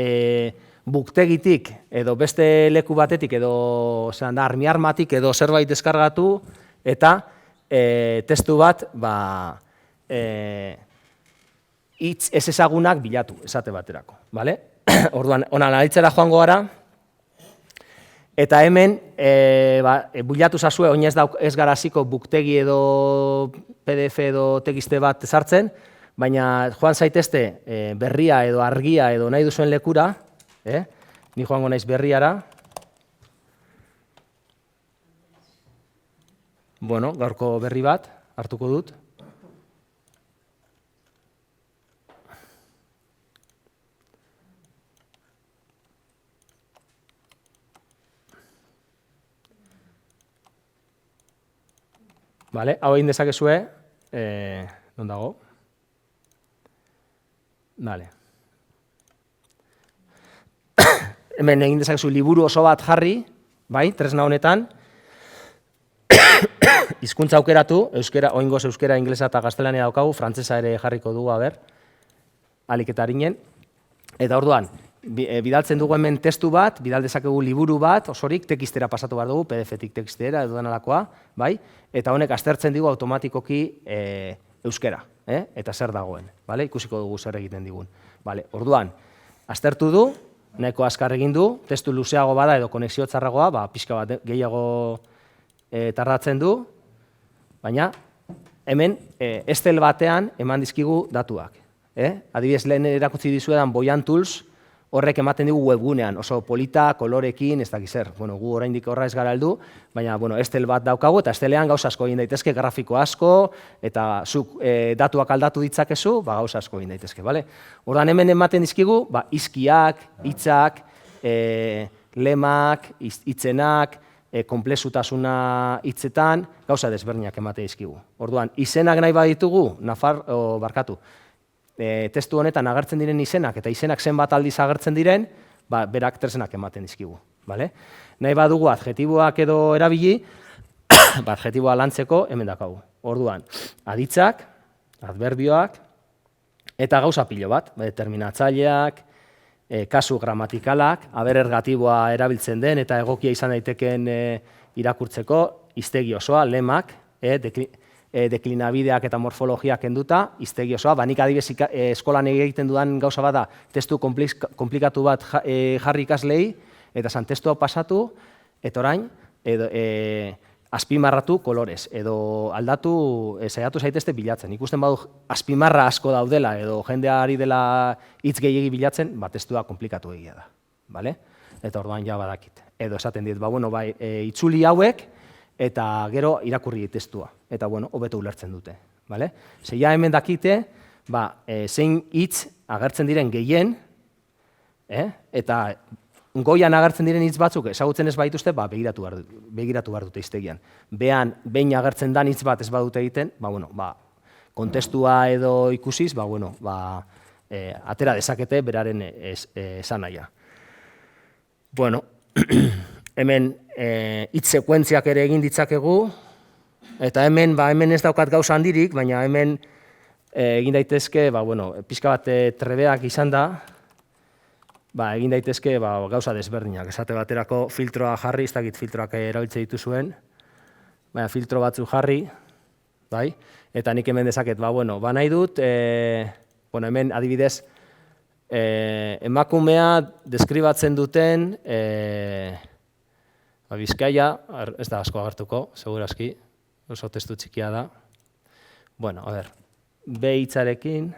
buktegitik edo beste leku batetik edo armiarmatik edo zerbait deskargatu eta testu bat hitz ez ezagunak bilatu, esate baterako. Orduan, analitzera joango gara, eta hemen bilatu zazue, oin ez gara hasiko buktegi edo PDF edo tekiste bat sartzen, baina joan zaitezte berria edo argia edo nahi duzuen lekura, ni joango naiz berriara. Bueno, gaurko berri bat hartuko dut. Hau egin dezakezue, non dago? Hemen egin dezakezu liburu oso bat jarri, tresna honetan, hizkuntza aukeratu, oingoz euskera, inglesa eta gaztelania daukagu, frantsesa ere jarriko dugu, alik eta harinen. Eta orduan, bidaltzen dugu hemen testu bat, bidal dezakegu liburu bat, osorik tekistera pasatu behar dugu, PDF-tik tekistera, edo denalakoa, eta honek aztertzen digu automatikoki euskera, eta zer dagoen, ikusiko dugu zer egiten digun. Orduan, aztertu du, nahiko azkar egin du, testu luzeago bada edo konexio txarragoa, pixka bat gehiago tardatzen du, baina hemen estel batean eman dizkigu datuak. Adibidez, lehen erakutsi dizuedan Boyan Tools, horrek ematen digu webgunean, oso polita, kolorekin, ez dakiz zer. Gu oraindik horra ez gara heldu, baina estel bat daukagu, eta estelean gauza asko egin daitezke, grafiko asko, eta zuk datuak aldatu ditzakezu, gauza asko egin daitezke. Ordan hemen ematen dizkigu, izkiak, hitzak, lemak, hitzenak, konplexutasuna hitzetan, gauza desberdinak emate dizkigu. Orduan, izenak nahi baditugu, testu honetan agertzen diren izenak eta izenak zenbat aldiz agertzen diren, berak tresnak ematen dizkigu. Nahi badugu adjetiboak edo erabili, adjetiboa lantzeko hemen dakagu. Orduan, aditzak, adverbioak, eta gauza pilo bat, determinatzaileak, kasu gramatikalak, aberergatiboa erabiltzen den eta egokia izan daitekeen irakurtzeko, hiztegi osoa, lemak, deklinabideak eta morfologiak kenduta, hiztegi osoa, nik adibidez eskolan egiten dudan gauza bada, testu komplikatu bat jarri ikaslei, eta esan testua pasatu, eta orain, azpimarratu kolorez, edo aldatu, saiatu zaitezte bilatzen. Ikusten badu azpimarra asko daudela, edo jendea ari dela hitz gehiegi bilatzen, testua komplikatu egia da. Eta orduan ja badakit. Edo esaten dit, itzuli hauek, eta gero irakurri testua. Eta, hobeto ulertzen dute. Zeia hemen dakite, zein hitz agertzen diren gehien, eta goian agertzen diren hitz batzuk ezagutzen ez baituzte, begiratu behar dute hiztegian. Behin agertzen dan hitz bat ez badute egiten, kontestua edo ikusiz, atera dezakete beraren esanahia. Hemen hitz sekuentziak ere egin ditzakegu, eta hemen ez daukat gauza handirik, baina hemen egin daitezke, pixka bat trebeak izan da, egin daitezke gauza desberdinak. Esate baterako filtroa jarri, ez dakit filtroak erabiltzen dituzuen, filtro batzu jarri, eta nik hemen dezaket, nahi dut, hemen adibidez, emakumea deskribatzen duten, Bizkaia, ez da asko agertuko, segurazki, oso testu txikia da. B hitzarekin,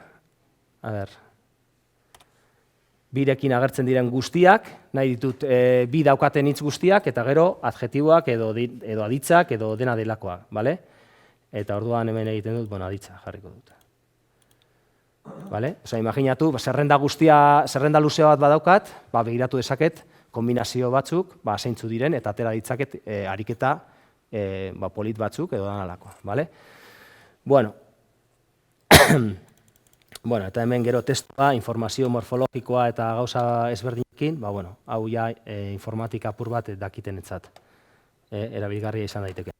birekin agertzen diren guztiak, nahi ditut bi daukaten hitz guztiak, eta gero adjetiboak edo aditzak edo dena delakoak, Eta orduan hemen egiten dut, aditza jarriko dut. Imaginatu, zerrenda luzea bat badaukat, begiratu dezaket, kombinazio batzuk, zeintzu diren, eta atera ditzaket ariketa polit batzuk edo danalakoa. Eta hemen gero testua, informazio morfologikoa eta gauza ezberdinekin, hau ja informatika apur bat dakitenetzat erabilgarria izan daiteke.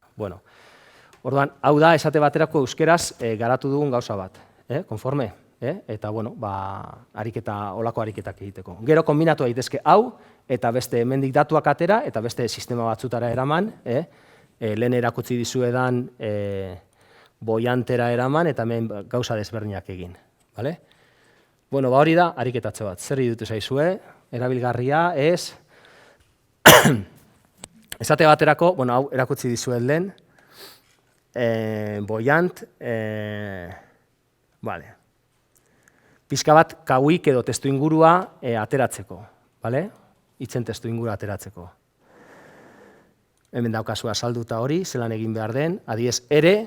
Orduan, hau da esate baterako euskeraz garatu dugun gauza bat, konforme, eta olako ariketak egiteko. Gero kombinatu daitezke hau, eta beste hemendik datuak atera, eta beste sistema batzutara eraman, lehen erakutsi dizuedan boiantera eraman, eta hemen gauza desberdinak egin. Hori da, ariketatze bat. Zer iruditu zaizue, erabilgarria, ez? Esate baterako, hau erakutsi dizuet lehen, boiant, pixka bat kauik edo testu ingurua ateratzeko, hitzen testu ingurua ateratzeko. Hemen daukazua salduta hori, zelan egin behar den, adiez ere,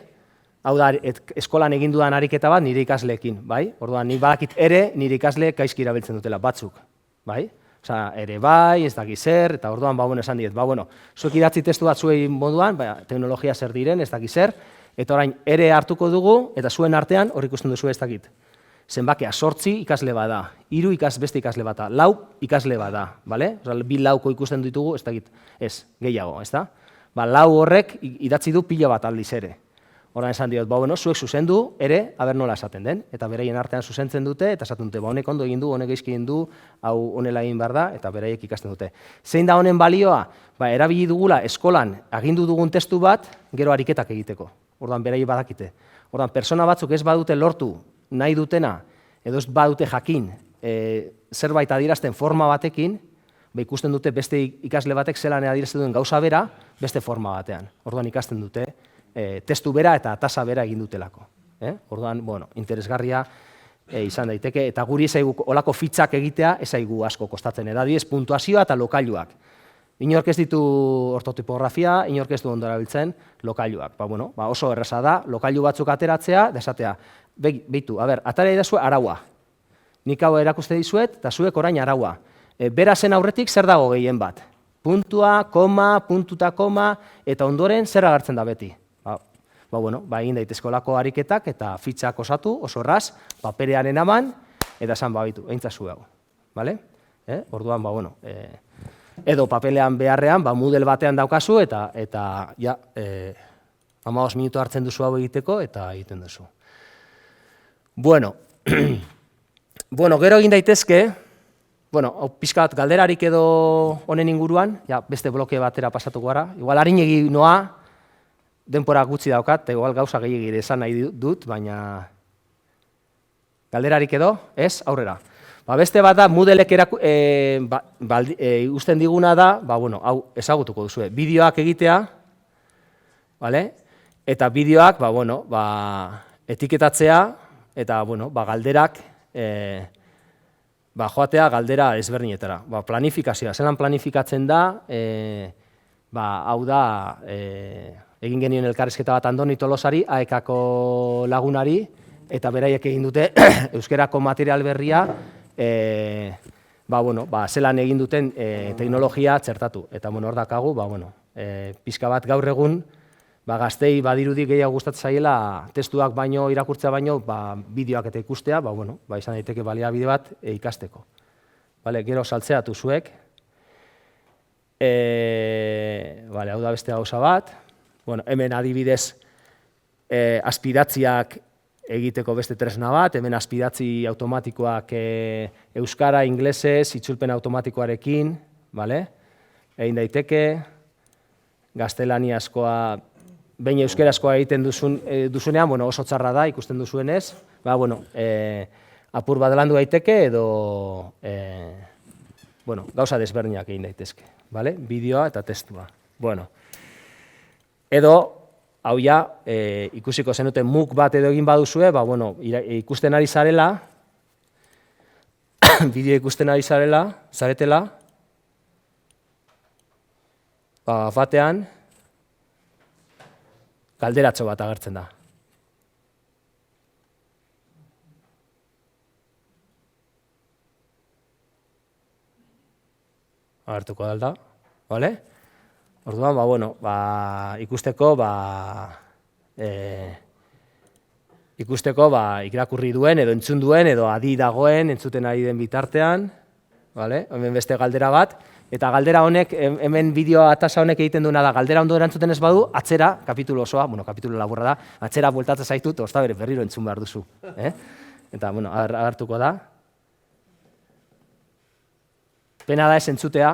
hau da, eskolan egin dudan ariketa bat nire ikasleekin, Orduan, nik badakit ere nire ikasleek gaizki erabiltzen dutela, batzuk, ere ez dakit zer, eta orduan, esan diet, zuek idatzi testu bat zuei moduan, teknologia zer diren, ez dakit zer, eta orain ere hartuko dugu, eta zuen artean, hor ikusten duzu ez dakit. Zenbakea, 8 ikasle bada, 3 beste ikasle bata, 4 ikasle bada, bi lauko ikusten ditugu, ez dakit, ez, gehiago, ez da? 4 horrek idatzi du pila bat aldiz ere. Horan esan diot, zuek zuzendu, ere, aber nola esaten den, eta beraien artean zuzentzen dute, eta esaten dute, honek ondo egin du, honek gaizki egin du, hau honela egin behar da, eta beraiek ikasten dute. Zein da honen balioa? Erabili dugula eskolan agindu dugun testu bat, gero ariketak egiteko. Orduan, beraiek badakite. Orduan, persona batzuk ez badute lortu nahi dutena, edo ez badute jakin, zerbait adierazten forma batekin, ikusten dute beste ikasle batek zelan adierazten duen gauza bera, beste forma batean. Orduan, ikasten dute testu bera eta tasa bera egin dutelako. Orduan, interesgarria izan daiteke, eta guri ezaigu olako fitzak egitea ezaigu asko kostatzen, edadiez puntuazioa eta lokailuak. Inork ez ditu ortotipografia, inork ez du ondo erabiltzen lokailuak. Oso erraza da, lokailu batzuk ateratzea, desatea, behitu, atara idazue araua. Nik hau erakuste dizuet, eta zuek orain araua. Bera zen aurretik zer dago gehien bat? Puntua, koma, puntuta koma, eta ondoren zer agertzen da beti? Egin daitezko olako ariketak eta fitxak osatu, oso erraz, paperearen aman, eta esan babitu, eintzazu hau. Orduan, edo papelean beharrean, Moodle batean daukazu, eta 15 minutu hartzen duzu hau egiteko, eta egiten duzu. Gero egin daitezke, bueno, pixka bat galderarik edo honen inguruan, ja, beste bloke batera pasatuko gara. Igual harinegi noa, denpora gutxi daukat, igual gauza gehiagire esan nahi dut, baina galderarik edo, ez, aurrera. Beste bat da, Moodlek ikusten diguna da, bueno, hau ezagutuko duzue, bideoak egitea, vale? Eta bideoak, bueno, etiketatzea, eta, bueno, galderak, joatea galdera ezberdinetara. Planifikazioa, zelan planifikatzen da, hau da, egin genien elkarrizketa bat Andoni Tolosari, AEK-ko lagunari, eta beraiek egin dute euskerako material berria, zelan egin duten teknologia txertatu. Eta hor dakagu, pixka bat gaur egun, gaztei badirudi gehiago gustatzen zaiela testuak baino, irakurtzea baino, bideoak eta ikustea, izan daiteke baliabide bat ikasteko. Gero saltzeatu zuek. Hau da beste gauza bat. Hemen adibidez aspiratziak egiteko beste tresna bat, hemen aspiratzi automatikoak euskara, inglesez, itzulpen automatikoarekin, egin daiteke, gaztelaniazkoa, behin euskerazkoa egiten duzunean, oso txarra da, ikusten duzuenez, apur bat landu daiteke edo gauza desberdinak egin daitezke, bideoa eta testua. Edo, hau ja, ikusiko zenuten MOOC bat edo egin baduzue, ikusten ari zarela, bideo ikusten ari zaretela, batean, galderatxo bat agertzen da. Agertuko da, bale? Orduan, ikusteko, irakurri duen, edo entzun duen, edo adi dagoen, entzuten ari den bitartean, hemen beste galdera bat, eta galdera honek, hemen bideo atasa honek egiten duena da, galdera ondo erantzuten ez badu, atzera, kapitulu osoa, kapitulu laburra da, atzera bueltatzen zaitut, osta bere berriro entzun behar duzu. Eta, agertuko da. Pena da ez entzutea,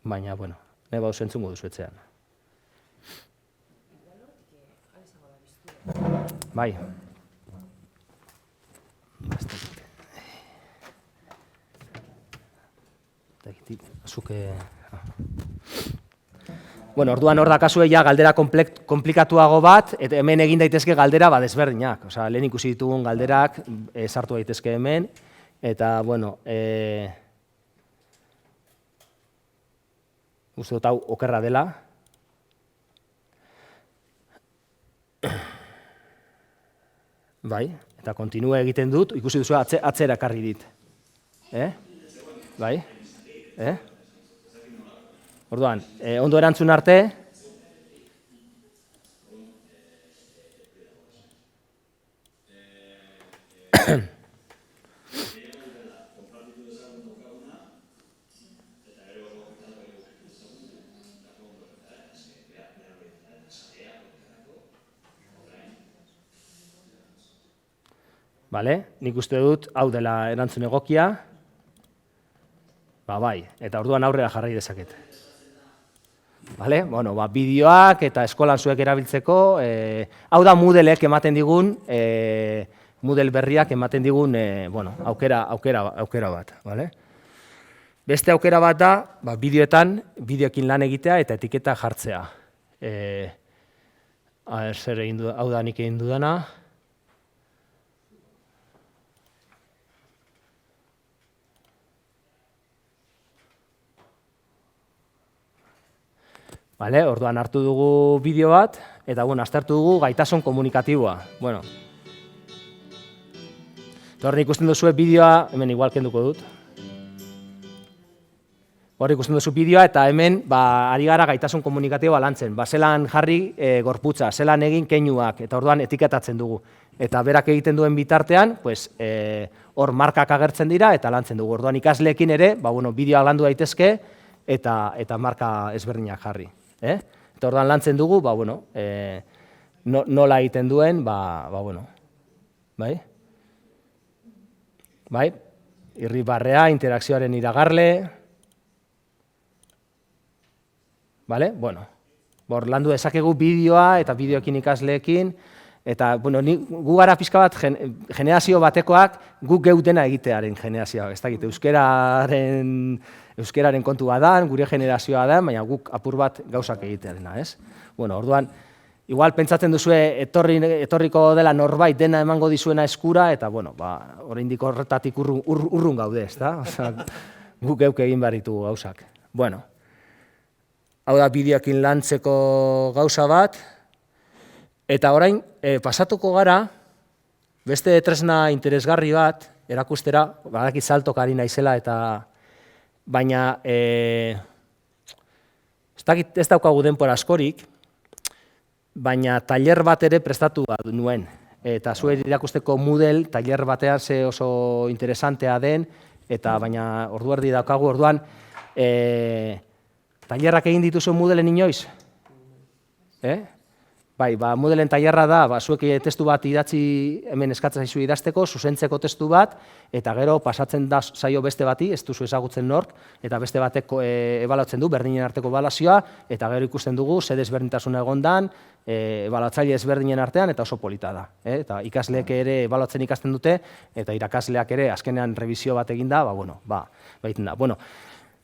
baina, nahi bauzu entzungo duzu etxean. Bai. Orduan hor dakazue ja galdera komplikatuago bat, eta hemen egin daitezke galdera desberdinak. Lehen ikusi ditugun galderak sartu daitezke hemen, eta, uste dut hau okerra dela. Eta kontinua egiten dut, ikusi duzu atzera ekarri dit. Orduan, ondo erantzun arte. Nik uste dut, hau dela erantzun egokia. Eta orduan aurrera jarrai dezaket. Bideoak eta eskolan zuek erabiltzeko, hau da Moodlek ematen digun, Moodle berriak ematen digun aukera bat. Beste aukera bat da, bideoekin lan egitea eta etiketa jartzea. Hau da nik egin dudana. Orduan hartu dugu bideo bat, eta aztertu dugu gaitasun komunikatiboa. Hor ikusten duzu bideoa, hemen igual kenduko dut. Hor ikusten duzu bideoa, eta hemen ari gara gaitasun komunikatiboa lantzen. Zelan jarri gorputza, zelan egin keinuak, eta orduan etiketatzen dugu. Eta berak egiten duen bitartean, hor markak agertzen dira, eta lantzen dugu. Orduan ikasleekin ere, bideoa landu daitezke, eta marka ezberdinak jarri. Eta orduan lantzen dugu, nola egiten duen, irribarrea, interakzioaren iragarle. Vale? Bueno, landu dezakegu bideoa eta bideoekin ikasleekin, eta, bueno, gu gara pixka bat generazio batekoak gu geu dena egitearen generazioa. Ez dakit, euskeraren kontua da, gure generazioa da, baina guk apur bat gauzak egitearena, ez? Bueno, orduan, igual pentsatzen duzue etorriko dela norbait dena emango dizuena eskura, eta, bueno, oraindik horretatik urrun gaude, ez da? Guk geuk egin behar ditugu gauzak. Bueno, hau da bideoekin lantzeko gauza bat, eta orain pasatuko gara beste tresna interesgarri bat erakustera, badakit saltok ari naizela, baina ez daukagu denbora askorik, baina tailer bat ere prestatu nuen. Eta zuei irakusteko Moodle tailer batean ze oso interesantea den, eta baina ordu erdi daukagu, orduan tailerrak egin dituzu Moodleen inoiz? Bai, Moodleen tailerra da, zuek testu bat idatzi, hemen eskatzen zaizu idazteko, zuzentzeko testu bat, eta gero pasatzen da zaio beste bati, ez duzu ezagutzen nork, eta beste batek ebaluatzen du, berdinen arteko ebaluazioa, eta gero ikusten dugu, ze desberdintasuna egondan, ebaluatzaile ezberdinen artean, eta oso polita da. Eta ikasleek ere ebaluatzen ikasten dute, eta irakasleak ere azkenean revisio bat eginda, baiten da. Bueno,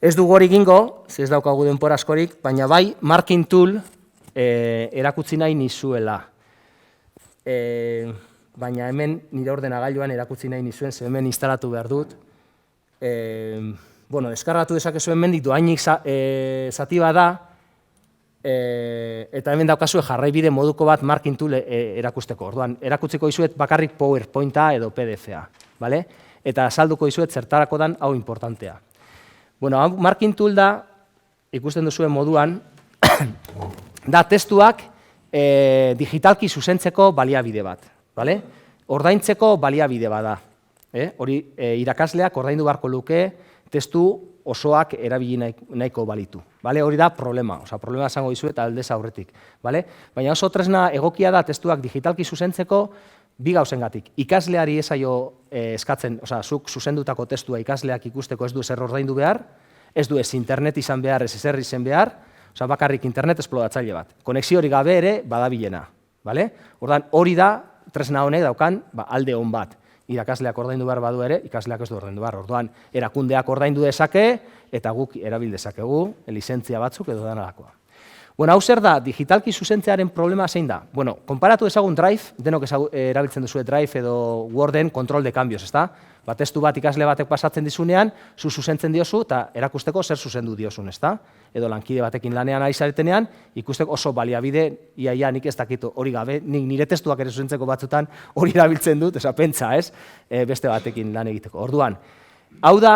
ez dugu hori egingo, ez daukagu denbora askorik, baina bai, marking tool erakutsi nahi nizuela. Baina hemen nire ordenagailuan erakutsi nahi nizuen, ze hemen instalatu behar dut. Bueno, deskargatu dezakezu hemendik dohainik zati bat da, eta hemen daukazue jarraibide moduko bat marking tool erakusteko. Orduan, erakutziko dizuet bakarrik PowerPointa edo PDF-a, bale? Eta azalduko dizuet zertarako dan hau importantea. Bueno, marking tool da, ikusten duzuen moduan, da testuak digitalki zuzentzeko baliabide bat, bale? Ordaintzeko baliabide bat da. Hori irakasleak ordaindu beharko luke testu osoak erabili nahiko balitu. Hori da problema, problema esango dizuet aldez aurretik. Baina oso tresna egokia da testuak digitalki zuzentzeko bi gauzengatik. Ikasleari ezaio eskatzen, zuk zuzendutako testua ikasleak ikusteko ez du ezer ordaindu behar, ez du ez internet izan behar, ez ezer izan behar, bakarrik internet esploratzaile bat. Konexio hori gabe ere badabilena. Ordan hori da tresna honek daukan alde on bat. Irakasleak ordaindu behar badu ere, ikasleak ez du ordaindu behar. Orduan, erakundeak ordaindu dezake eta guk erabil dezakegu, lizentzia batzuk edo denalakoa. Bueno, hau zer da, digitalki zuzentzearen problema zein da? Bueno, konparatu ezagun Drive, denok erabiltzen duzue Drive edo Worden kontrol de cambios, ezta? Testu bat ikasle batek pasatzen dizunean, zuzentzen diozu eta erakusteko zer zuzendu diozun, ezta? Edo lankide batekin lanean ari zaretenean, ikusteko oso baliabide, iaia nik ez dakit hori gabe, nik nire testuak ere zuzentzeko batzutan hori erabiltzen dut, pentsa, ez? Beste batekin lan egiteko. Orduan, hau da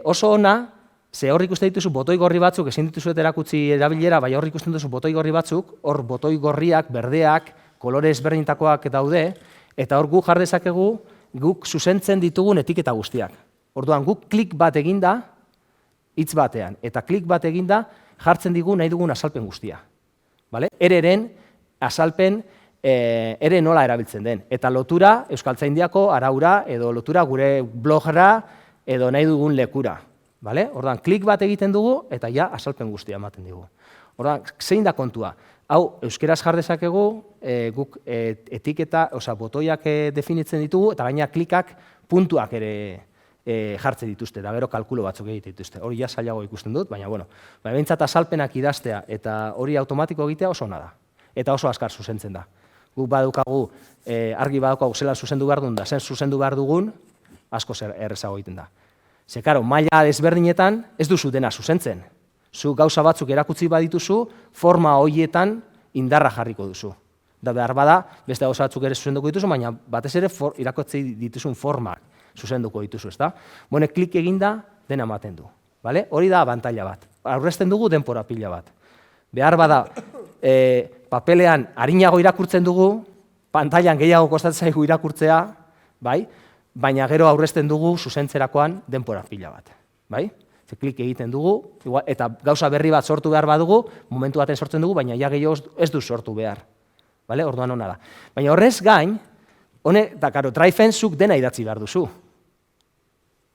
oso ona, ze hor ikusten dituzu botoi gorri batzuk, ezin dituzuet erakutsi erabilera, bai hor ikusten duzu botoi gorri batzuk, hor botoi gorriak, berdeak, kolore ezberdintakoak daude, eta hor guk jar dezakegu guk zuzentzen ditugun etiketa guztiak. Orduan, guk klik bat eginda, hitz batean, eta klik bat eginda jartzen digu nahi dugun azalpen guztia. Ereren azalpen ere nola erabiltzen den. Eta lotura Euskaltzaindiako araura edo lotura gure blogera edo nahi dugun lekura. Orduan, klik bat egiten dugu eta ja azalpen guztia ematen digu. Orduan, zein da kontua? Hau, euskeraz jar dezakegu, guk etiketa, botoiak definitzen ditugu, eta gaina klikak puntuak ere jartzen dituzte, eta gero kalkulo batzuk egiten dituzte. Hori ja zailago ikusten dut, baina, behintzat azalpenak idaztea eta hori automatiko egitea oso ona da. Eta oso azkar zuzentzen da. Guk badukagu, argi badukagu zelan zuzendu behar duen da, zen zuzendu behar dugun, asko errezago egiten da. Ze, karo, maila desberdinetan ez duzu dena zuzentzen. Zu gauza batzuk erakutsi badituzu, forma horietan indarra jarriko duzu. Da behar bada, beste gauza batzuk ere zuzenduko dituzu, baina batez ere irakutsi dituzun formak zuzenduko dituzu, ezta? Bone, klik eginda dena ematen du. Hori da abantaila bat. Aurrezten dugu denbora pila bat. Behar bada, papelean arinago irakurtzen dugu, pantailan gehiago kostatzen zaigu irakurtzea, baina gero aurrezten dugu zuzentzerakoan denbora pila bat. Klik egiten dugu, eta gauza berri bat sortu behar badugu, momentu baten sortzen dugu, baina ja gehiago ez du sortu behar. Orduan hona da. Baina horrez gain, Drive-en zuk dena idatzi behar duzu.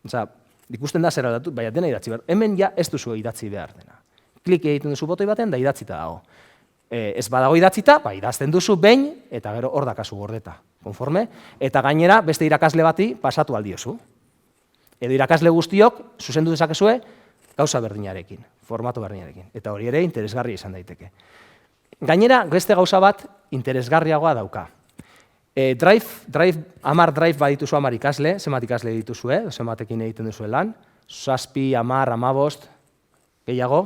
Osea, ikusten da zer aldatu, baina dena idatzi behar. Hemen ja ez duzu idatzi behar dena. Klik egiten duzu botoi batean da idatzita dago. Ez badago idatzita, idazten duzu behin, eta gero hor dakazu gordeta. Konforme? Eta gainera, beste irakasle bati pasatu aldiozu. Edo irakasle guztiok, zuzendu dezakezue, gauza berdinarekin, formato berdinarekin. Eta hori ere interesgarria izan daiteke. Gainera, beste gauza bat interesgarriagoa dauka. Drive 10 badituzu 10 ikasle, zenbat ikasle dituzue, zenbatekin egiten duzue lan, 7, 10, 15, gehiago?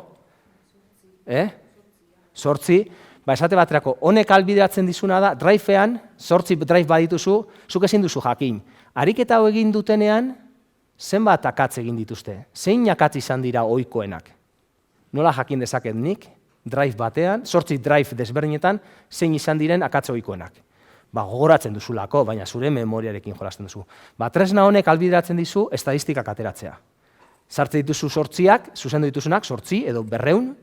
8, esate baterako, honek albideratzen dizuna da, Drivean, 8 Drive badituzu, zuk ezin duzu jakin. Ariketa hau egin dutenean, zenbat akatz egin dituzte? Zein akatz izan dira ohikoenak? Nola jakin dezaket nik, Drive batean, 8 Drive desberdinetan, zein izan diren akatz ohikoenak? Gogoratzen duzulako, baina zure memoriarekin jolasten duzu. Tresna honek albideratzen dizu estadistikak ateratzea. Sartze dituzu 8ak, zuzendu dituzunak 8 edo 200,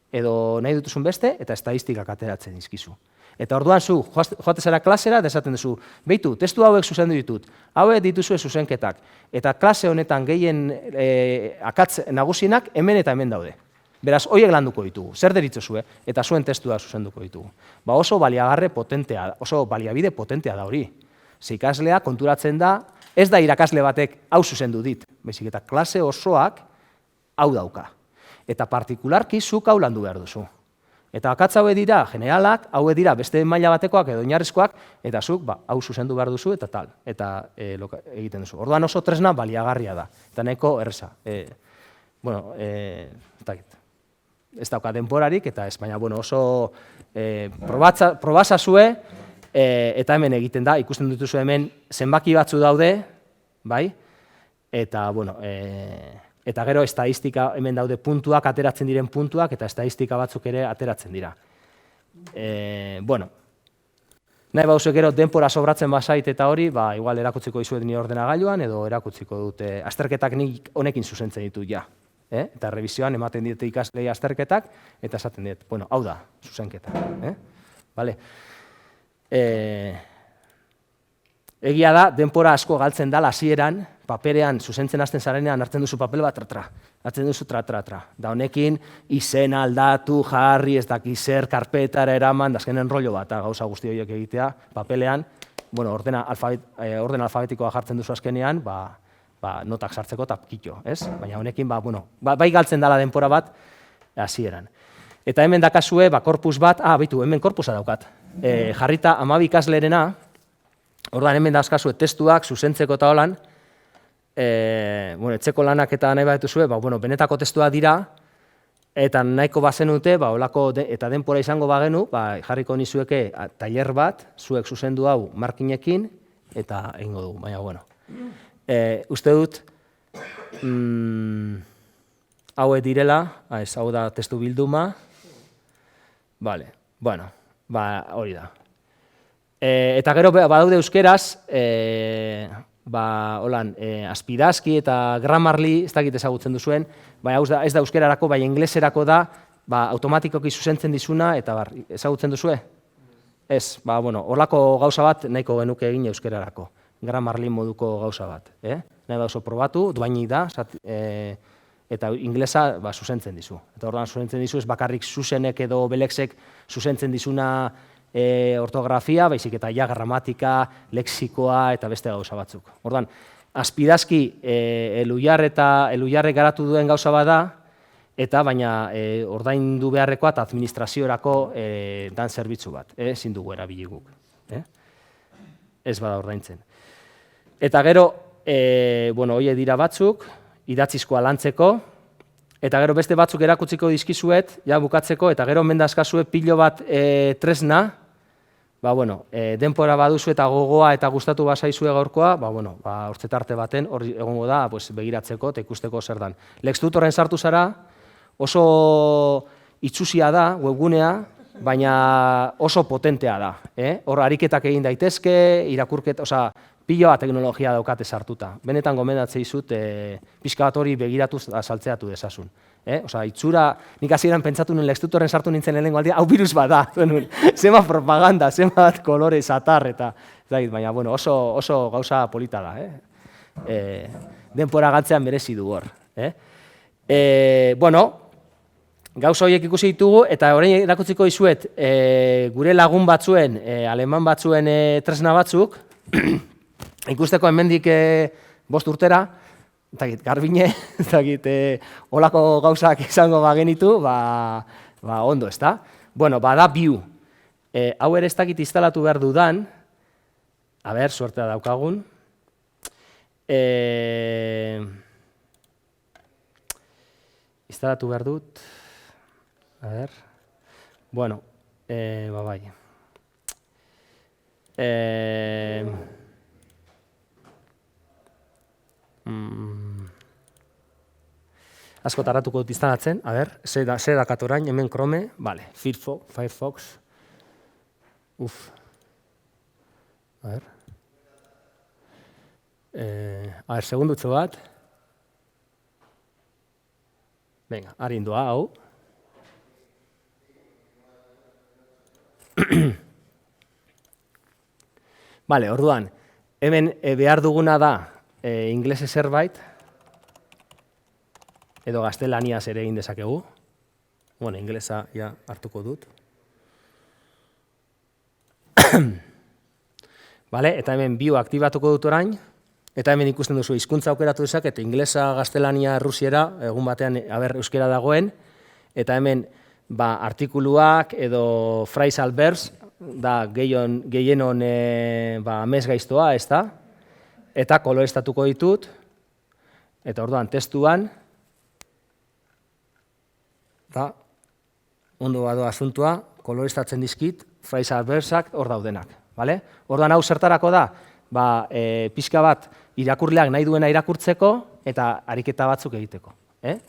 edo nahi dituzun beste, eta estadistikak ateratzen dizkizu. Eta orduan zu, joate zara klasera, desaten duzu, behitu, testu hauek zuzendu ditut, hauek dituzue zuzenketak, eta klase honetan gehien akatz nagusienak hemen eta hemen daude. Beraz, horiek landuko ditugu, zer deritzozue, eta zuen testua zuzenduko ditugu. Oso baliabide potentea da hori. Ze ikaslea konturatzen da, ez da irakasle batek hau zuzendu dit, baizik eta klase osoak hau dauka. Eta partikularki zuk hau landu behar duzu. Eta akatz hauek dira generalak, hauek dira beste maila batekoak edo oinarrizkoak, eta zuk hau zuzendu behar duzu eta tal, eta egiten duzu. Orduan oso tresna baliagarria da, eta nahiko erreza. Ez dauka denborarik, eta ez, baina oso probazazue, eta hemen egiten da, ikusten dituzu hemen zenbaki batzu daude, bai? Eta gero estadistika hemen daude puntuak, ateratzen diren puntuak, eta estadistika batzuk ere ateratzen dira. Nahi bauzu gero denpora sobratzen bazait eta hori, igual erakutziko dizuet ni ordenagailuan, edo erakutziko dute azterketak nik honekin zuzentzen ditut ja. Eta revisioan ematen dite ikaslei azterketak, eta esaten dit, hau da, zuzenketa. Egia da, denpora asko galtzen dala hasieran, paperean zuzentzen hasten zarenean hartzen duzu papel bat, hartzen duzu tra. Da honekin, izena aldatu, jarri, ez daki zer, karpetara eraman, da azkenen rollo bat, gauza guzti horiek egitea, papelean, orden alfabetikoa jartzen duzu azkenean, notak sartzeko eta kitxo, ez? Baina honekin, bai galtzen dela denpora bat, hasieran. Eta hemen dakazue, korpus bat, hemen korpusa daukat. Jarrita 12 ikaslerena, orduan hemen dakazue testuak, zuzentzeko eta holan, etxeko lanak eta nahi bat dituzue, benetako testua dira, eta nahiko bazenute, eta denpora izango bagenu, jarriko nizueke tailer bat, zuek zuzendu hau markinekin, eta egingo dugu, baina uste dut, hauek direla, hau da testu bilduma, hori da. Eta gero badaude euskeraz, Aspidazki eta Grammarly, ez dakit ezagutzen duzuen, ez da euskerarako, bai ingleserako da, automatikoki zuzentzen dizuna, eta ezagutzen duzue? Ez, horlako gauza bat nahiko genuke egin euskerarako. Grammarly moduko gauza bat. Nahi oso probatu, duainik da, eta inglesa zuzentzen dizu. Eta orduan zuzentzen dizu, ez bakarrik zuzenek edo belexek zuzentzen dizuna ortografia, baizik eta gramatika, lexikoa eta beste gauza batzuk. Orduan, Aspidazki elujarrek garatu duen gauza bat da, eta baina ordaindu beharrekoa eta administraziorako dan zerbitzu bat, ezin dugu erabili guk. Ez bada ordaintzen. Eta gero, horiek dira batzuk, idatzizkoa lantzeko, eta gero beste batzuk erakutziko dizkizuet, bukatzeko, eta gero mendazkazue pilo bat tresna, denpora baduzu eta gogoa eta gustatu bazaizue gaurkoa, hortze tarte baten, hor egongo da, begiratzeko eta ikusteko zer dan. LexTutorren sartu zara, oso itxusia da, webgunea, baina oso potentea da. Hor ariketak egin daitezke, irakurket, piloa teknologia daukate sartuta. Benetan gomendatzei zut, pixka bat hori begiratu eta saltzeatu dezazun. Itxura, nik hasieran pentsatu nuen LexTutorren sartu nintzen lehenengo aldia, hau virus bat da, zema propaganda, zema kolore zatar, eta baina oso gauza polita da. denpora galtzean merezi du hor. Bueno, gauza horiek ikusi ditugu, eta orain erakutsiko dizuet gure lagun batzuen, aleman batzuen tresna batzuk, ikusteko hemendik 5 urtera, garbine, olako gauzak izango bagenitu, ondo, ezta? Bueno, da Vue. Hau ere ez dakit instalatu behar dudan, a ber, suertea daukagun. Instalatu behar dut. A ber. Bueno, bai. Asko taratuko dut instalatzen, a ber, ze dakat orain, hemen Chrome, vale, Firefox, a ber, segundutxo bat, venga, harindua, hau. Vale, orduan, hemen behar duguna da inglese zerbait, edo gaztelaniaz ere egin dezakegu. Bueno, inglesa ja hartuko dut. Vale, eta hemen Vue aktibatuko dut orain, eta hemen ikusten duzu hizkuntza aukeratu dezaket, inglesa, gaztelania, errusiera, egun batean euskera dagoen, eta hemen artikuluak edo phrasal verbs, da gehienon mes gaiztoa, ez da? Eta koloreztatuko ditut, eta orduan testuan, ondo bado asuntua, koloreztatzen dizkit, phrasal verbsak hor daudenak. Orduan hau zertarako da, pixka bat irakurleak nahi duena irakurtzeko eta ariketa batzuk egiteko.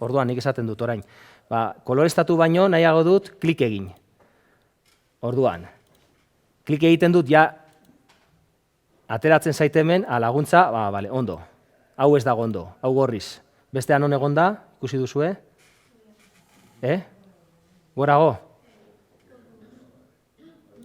Orduan nik esaten dut orain. Koloreztatu baino nahiago dut klik egin. Orduan, klik egiten dut ja ateratzen zaitemen laguntza, ondo. Hau ez dago ondo, hau gorriz. Bestean non egon da, ikusi duzue? Gorago?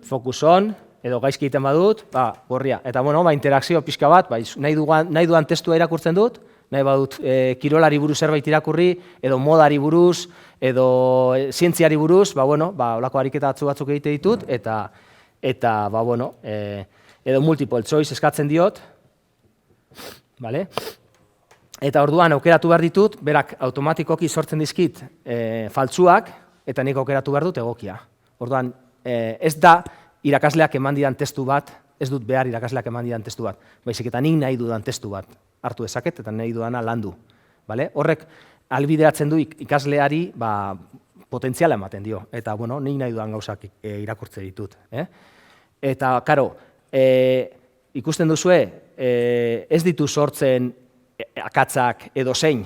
Focus on, edo gaizki egiten badut, gorria. Eta, interakzio pixka bat, nahi duan testua irakurtzen dut, nahi badut kirolari buruz zerbait irakurri, edo modari buruz, edo zientziari buruz, olako ariketa batzuk egite ditut, eta, edo multiple choice eskatzen diot, eta orduan aukeratu behar ditut, berak automatikoki sortzen dizkit faltsuak, eta nik aukeratu behar dut egokia. Orduan, ez da irakasleak eman didan testu bat, ez dut behar irakasleak eman didan testu bat, baizik eta nik nahi dudan testu bat hartu dezaket, eta nahi dudana landu. Horrek albideratzen du ikasleari potentziala ematen dio, eta nik nahi dudan gauzak irakurtze ditut. Eta, karo, ikusten duzue, ez ditu sortzen akatzak edo zein,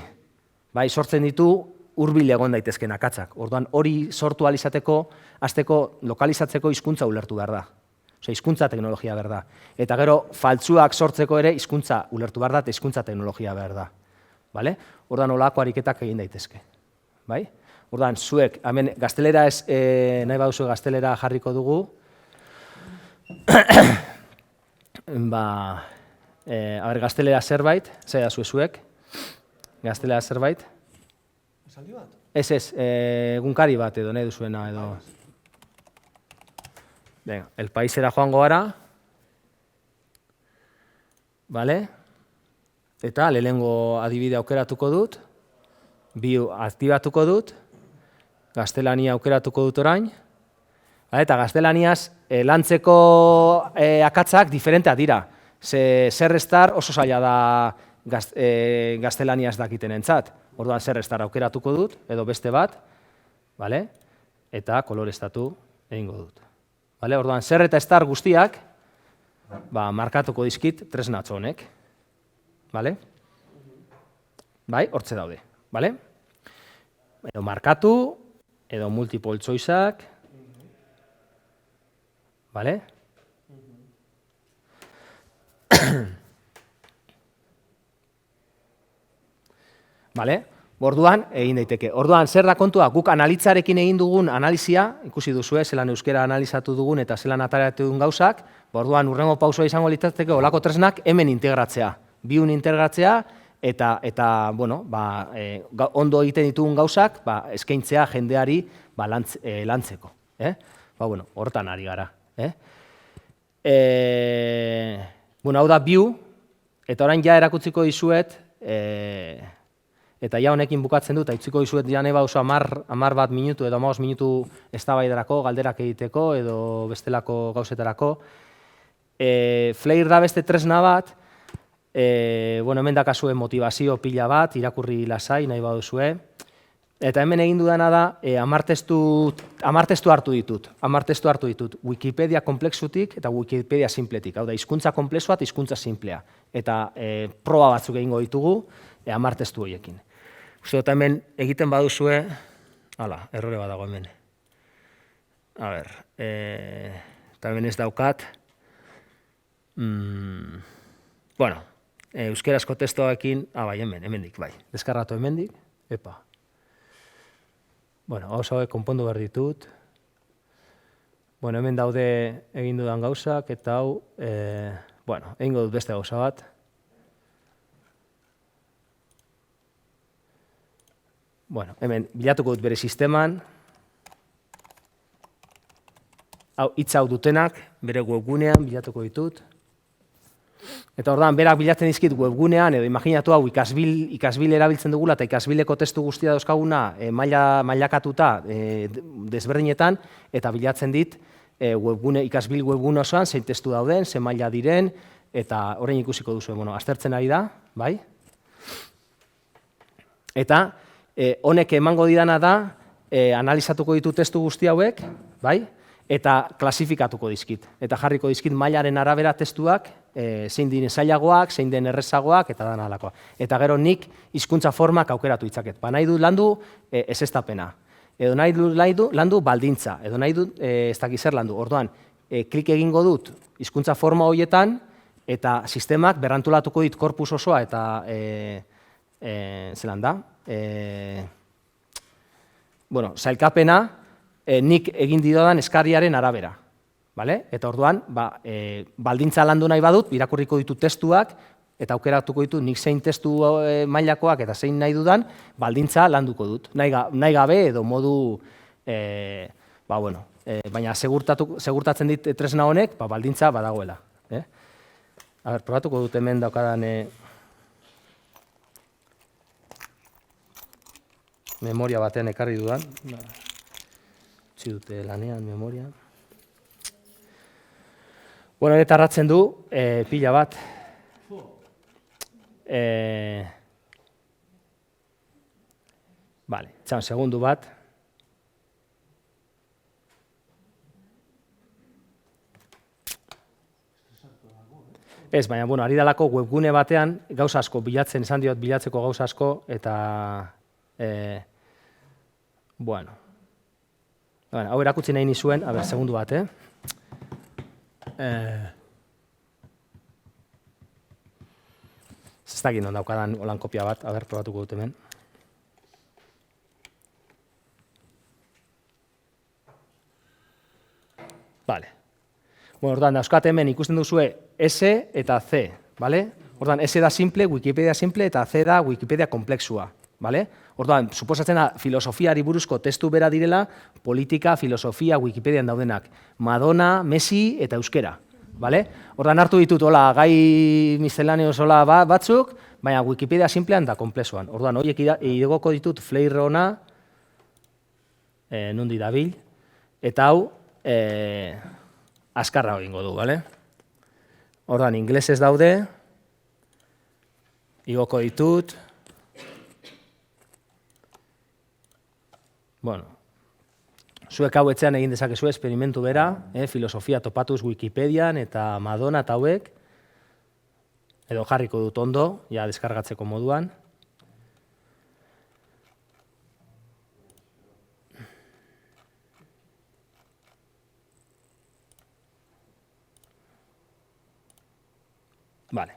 sortzen ditu hurbil egon daitezken akatzak. Orduan hori sortu ahal izateko, hasteko lokalizatzeko hizkuntza ulertu behar da. Hizkuntza teknologia behar da. Eta gero faltsuak sortzeko ere hizkuntza ulertu behar da eta hizkuntza teknologia behar da. Orduan olako ariketak egin daitezke. Orduan zuek, hemen gaztelera ez, nahi baduzu gaztelera jarriko dugu, gaztelera zerbait, zer da zuek, gaztelera zerbait. Esaldi bat? Ez, egunkari bat edo, nahi duzuena edo. El paisera joango gara. Eta lehenengo adibide aukeratuko dut. Vue aktibatuko dut. Gaztelania aukeratuko dut orain. Eta gaztelaniaz lantzeko akatzak diferenteak dira. Zerrestar oso zaila da gaztelaniaz dakiten entzat. Orduan zerrestar aukeratuko dut, edo beste bat, eta koloreztatu egingo dut. Orduan zer eta estar guztiak markatuko dizkit tresnatxo honek. Hortze daude. Edo markatu, edo multiple choiceak. Orduan, egin daiteke. Orduan, zer da kontua, guk analitzarekin egin dugun analizia, ikusi duzue, zelan euskera analizatu dugun eta zelan ataratu dugun gauzak, orduan, urrengo pausoa izango litzateke olako tresnak hemen integratzea. Viuen integratzea, eta bueno, ondo egiten ditugun gauzak, eskaintzea jendeari lantzeko. Bueno, hortan ari gara. Bueno, hau da Vue, eta orain ja erakutziko dizuet, eta ja honekin bukatzen dut, eta utziko dizuet ja nahi oso 10 bat minutu edo 15 minutu eztabaidarako, galderak egiteko edo bestelako gauzetarako. Flair da beste tresna bat, bueno, hemen dakazue motivazio pila bat, irakurri lasai nahi baduzue. Eta hemen egin dudana da, 10 testu hartu ditut. 10 testu hartu ditut. Wikipedia komplexutik eta Wikipedia simpletik. Hau da, hizkuntza komplexua eta hizkuntza simplea. Eta proba batzuk egingo ditugu 10 testu horiekin. Uste dut hemen egiten baduzue, hala, errore bat dago hemen. A ber, eta hemen ez daukat. Bueno, euskerazko testoekin, bai, hemendik, bai. Deskarratu hemendik, epa. Bueno, gauza hauek konpondu behar ditut. Bueno, hemen daude egin dudan gauzak, eta hau, bueno, egingo dut beste gauza bat. Bueno, hemen bilatuko dut bere sisteman. Hau, hitz hau dutenak, bere webgunean bilatuko ditut. Eta orduan, berak bilatzen dizkit webgunean, edo imaginatu hau ikasbil erabiltzen dugula, eta ikasbileko testu guztia dauzkaguna mailakatuta desberdinetan, eta bilatzen dit ikasbil webgune osoan, zein testu dauden, zein maila diren, eta orain ikusiko duzu, bueno, aztertzen ari da, bai? Eta honek emango didana da, analizatuko ditu testu guzti hauek, bai? Eta klasifikatuko dizkit. Eta jarriko dizkit mailaren arabera testuak, zein diren zailagoak, zein den errezagoak, eta dana alakoa. Eta gero nik hizkuntza formak aukeratu ditzaket. Nahi dut landu ezeztapena. Edo nahi dut landu baldintza. Edo nahi dut ez dakiz zer landu. Orduan, klik egingo dut hizkuntza forma horietan, eta sistemak berrantolatuko dit korpus osoa, eta zelan da? Bueno, sailkapena, nik egin didodan eskariaren arabera. Eta orduan, baldintza landu nahi badut, irakurriko ditut testuak, eta aukeratuko ditut nik zein testu mailakoak eta zein nahi dudan, baldintza landuko dut. Nahi gabe edo modu, baina segurtatzen dit tresna honek, baldintza badagoela. A ber, probatuko dut hemen daukadan memoria batean ekarri dudan. Utsi dute lanean memoria. Bueno, eta arratzen du, pila bat. Vale, txan, segundu bat. Ez, baina, bueno, ari dalako webgune batean gauza asko bilatzen, esan diot bilatzeko gauza asko, eta, bueno, hau erakutsi nahi nizuen, a ber, segundu bat, ez dakit non daukadan holan kopia bat, a ber, probatuko dut hemen. Vale. Bueno, orduan, dauzkat hemen ikusten duzue S eta C, bale? Orduan, S da simple, Wikipedia simple, eta C da Wikipedia komplexua, bale? Orduan, suposatzen da filosofiari buruzko testu bera direla, politika, filosofia, Wikipedian daudenak. Madonna, Messi eta euskera, bale? Orduan, hartu ditut, hola, gai miscellaneous hola batzuk, baina Wikipedia simplean da komplexuan. Orduan, horiek igoko ditut Flair hona, nundi dabil, eta hau, azkarra egingo du, bale? Orduan, inglesez daude, igoko ditut, bueno, zuek hau etxean egin dezakezu esperimentu bera, filosofia topatuz Wikipedian eta Madonna eta hauek, edo jarriko dut ondo, ja deskargatzeko moduan. Vale.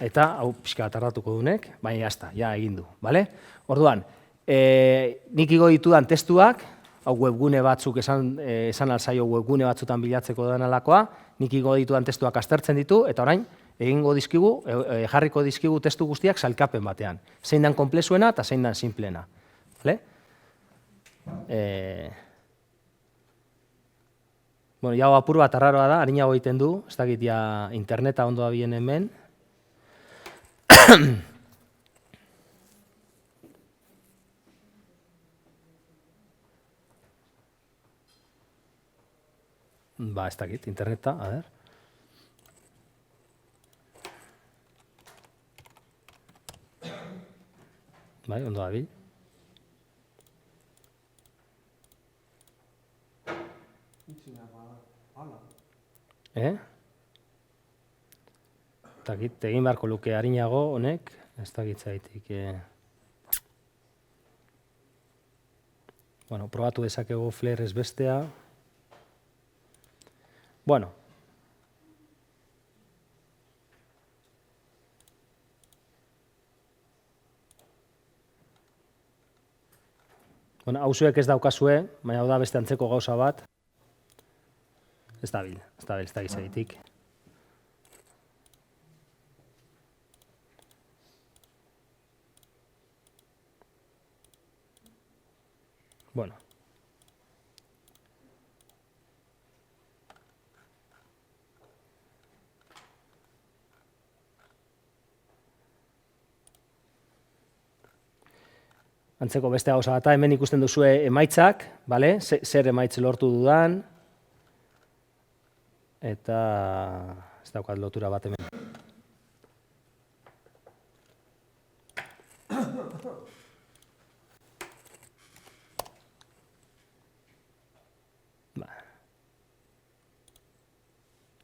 Eta hau pixka tardatuko dunek, baina jazta, ja egin du, bale? Orduan, nik igo ditudan testuak, hau webgune batzuk esan alzaio webgune batzutan bilatzeko den alakoa, nik igo ditudan testuak aztertzen ditu, eta orain egingo dizkigu, jarriko dizkigu testu guztiak sailkapen batean. Zein dan konplexuena eta zein dan simplena. Vale? Bueno, jau apur bat arraroa da, harinago egiten du, ez dakit ja interneta ondo abien hemen. Ba, ez dakit, interneta, a ver. Bai, ondo dabil. Ez dakit, egin beharko luke harinago honek, ez dakit zaitik. Bueno, probatu dezakegu Flare ez bestea. Bueno. Bueno, hau zuek ez daukazue, baina hau da beste antzeko gauza bat. Ez dabil, ez dakit zaitik. Bueno. Antzeko beste gauza bat, hemen ikusten duzue emaitzak, bale? Zer emaitz lortu dudan, eta ez daukat lotura bat hemen.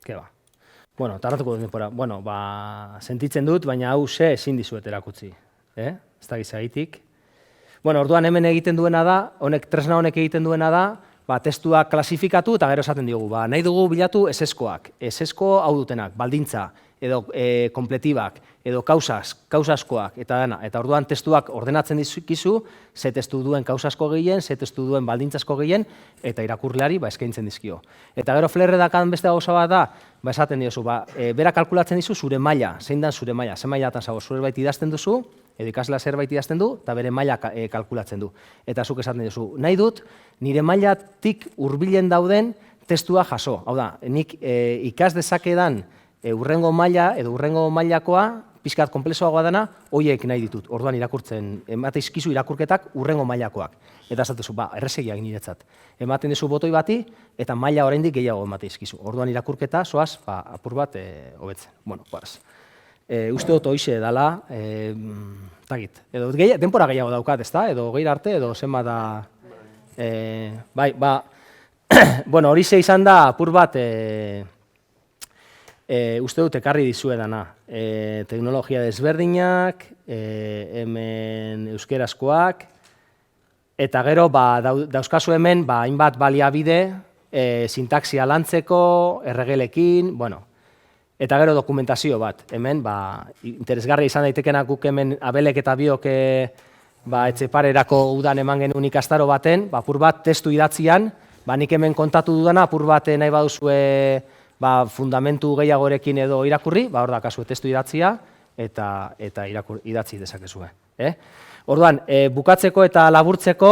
Ke ba. Bueno, tardatuko dut denbora. Bueno, sentitzen dut, baina hau ezin dizuet erakutsi. Ez dakit zaitik. Bueno, orduan hemen egiten duena da, tresna honek egiten duena da, testuak klasifikatu eta gero esaten diogu. Nahi dugu bilatu eseskoak. Esesko hau dutenak, baldintza, edo kompletibak, edo kausaskoak, eta dena. Eta orduan testuak ordenatzen dizkizu, ze testu duen kausasko gehien, ze testu duen baldintzasko gehien, eta irakurleari eskaintzen dizkio. Eta gero Flare dakan beste gauza bat da, esaten diozu, bera kalkulatzen dizu zure maila, zein dan zure maila, ze mailatan zago, zure baita idazten duzu, edo ikaslea zerbait idazten du, eta bere maila kalkulatzen du. Eta zuk esaten duzu, nahi dut, nire mailatik hurbilen dauden testua jaso. Hau da, nik ikas dezakedan hurrengo maila edo hurrengo mailakoa, pixkat konplexoagoa dena, horiek nahi ditut. Orduan irakurtzen, ematen dizkizu irakurketak hurrengo mailakoak. Eta esaten duzu, erresegiak niretzat. Ematen dizu botoi bati, eta maila oraindik gehiago ematen dizkizu. Orduan irakurketa, zoaz, apur bat hobetzen. Bueno, guaz. Uste dut hoize dela, edo denbora gehiago daukat, ezta? Edo gehi arte, edo zenba da... Bai, bueno, hori ze izan da, apur bat, uste dut ekarri dizuedana. Teknologia desberdinak, hemen euskerazkoak, eta gero, dauzkazu hemen, hainbat baliabide, sintaxia lantzeko, erregelekin, bueno, eta gero dokumentazio bat, hemen, interesgarria izan daitekenak guk hemen Abelek eta biok Etxeparerako udan eman genuen ikastaro baten, apur bat testu idatzian, nik hemen kontatu dudana, apur bat nahi baduzue fundamentu gehiagorekin edo irakurri, hor da kasue testu idatzia, eta idatzi dezakezue. Orduan, bukatzeko eta laburtzeko,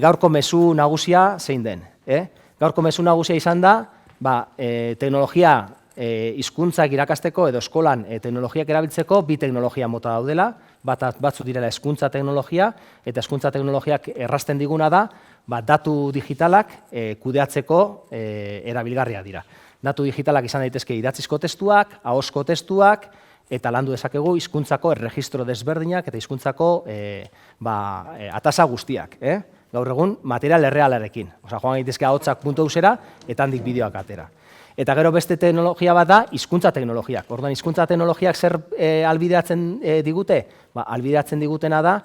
gaurko mezu nagusia zein den. Gaurko mezu nagusia izan da, teknologia hizkuntzak irakasteko edo eskolan teknologiak erabiltzeko bi teknologia mota daudela, batzu direla hezkuntza teknologia, eta hezkuntza teknologiak errazten diguna da, datu digitalak kudeatzeko erabilgarria dira. Datu digitalak izan daitezke idatzizko testuak, ahozko testuak, eta landu dezakegu hizkuntzako erregistro desberdinak eta hizkuntzako atasa guztiak. Gaur egun, material errealarekin. Joan gaitezke ahotsak.eusera eta handik bideoak atera. Eta gero beste teknologia bat da, hizkuntza teknologiak. Orduan, hizkuntza teknologiak zer albideatzen digute? Albideatzen digutena da,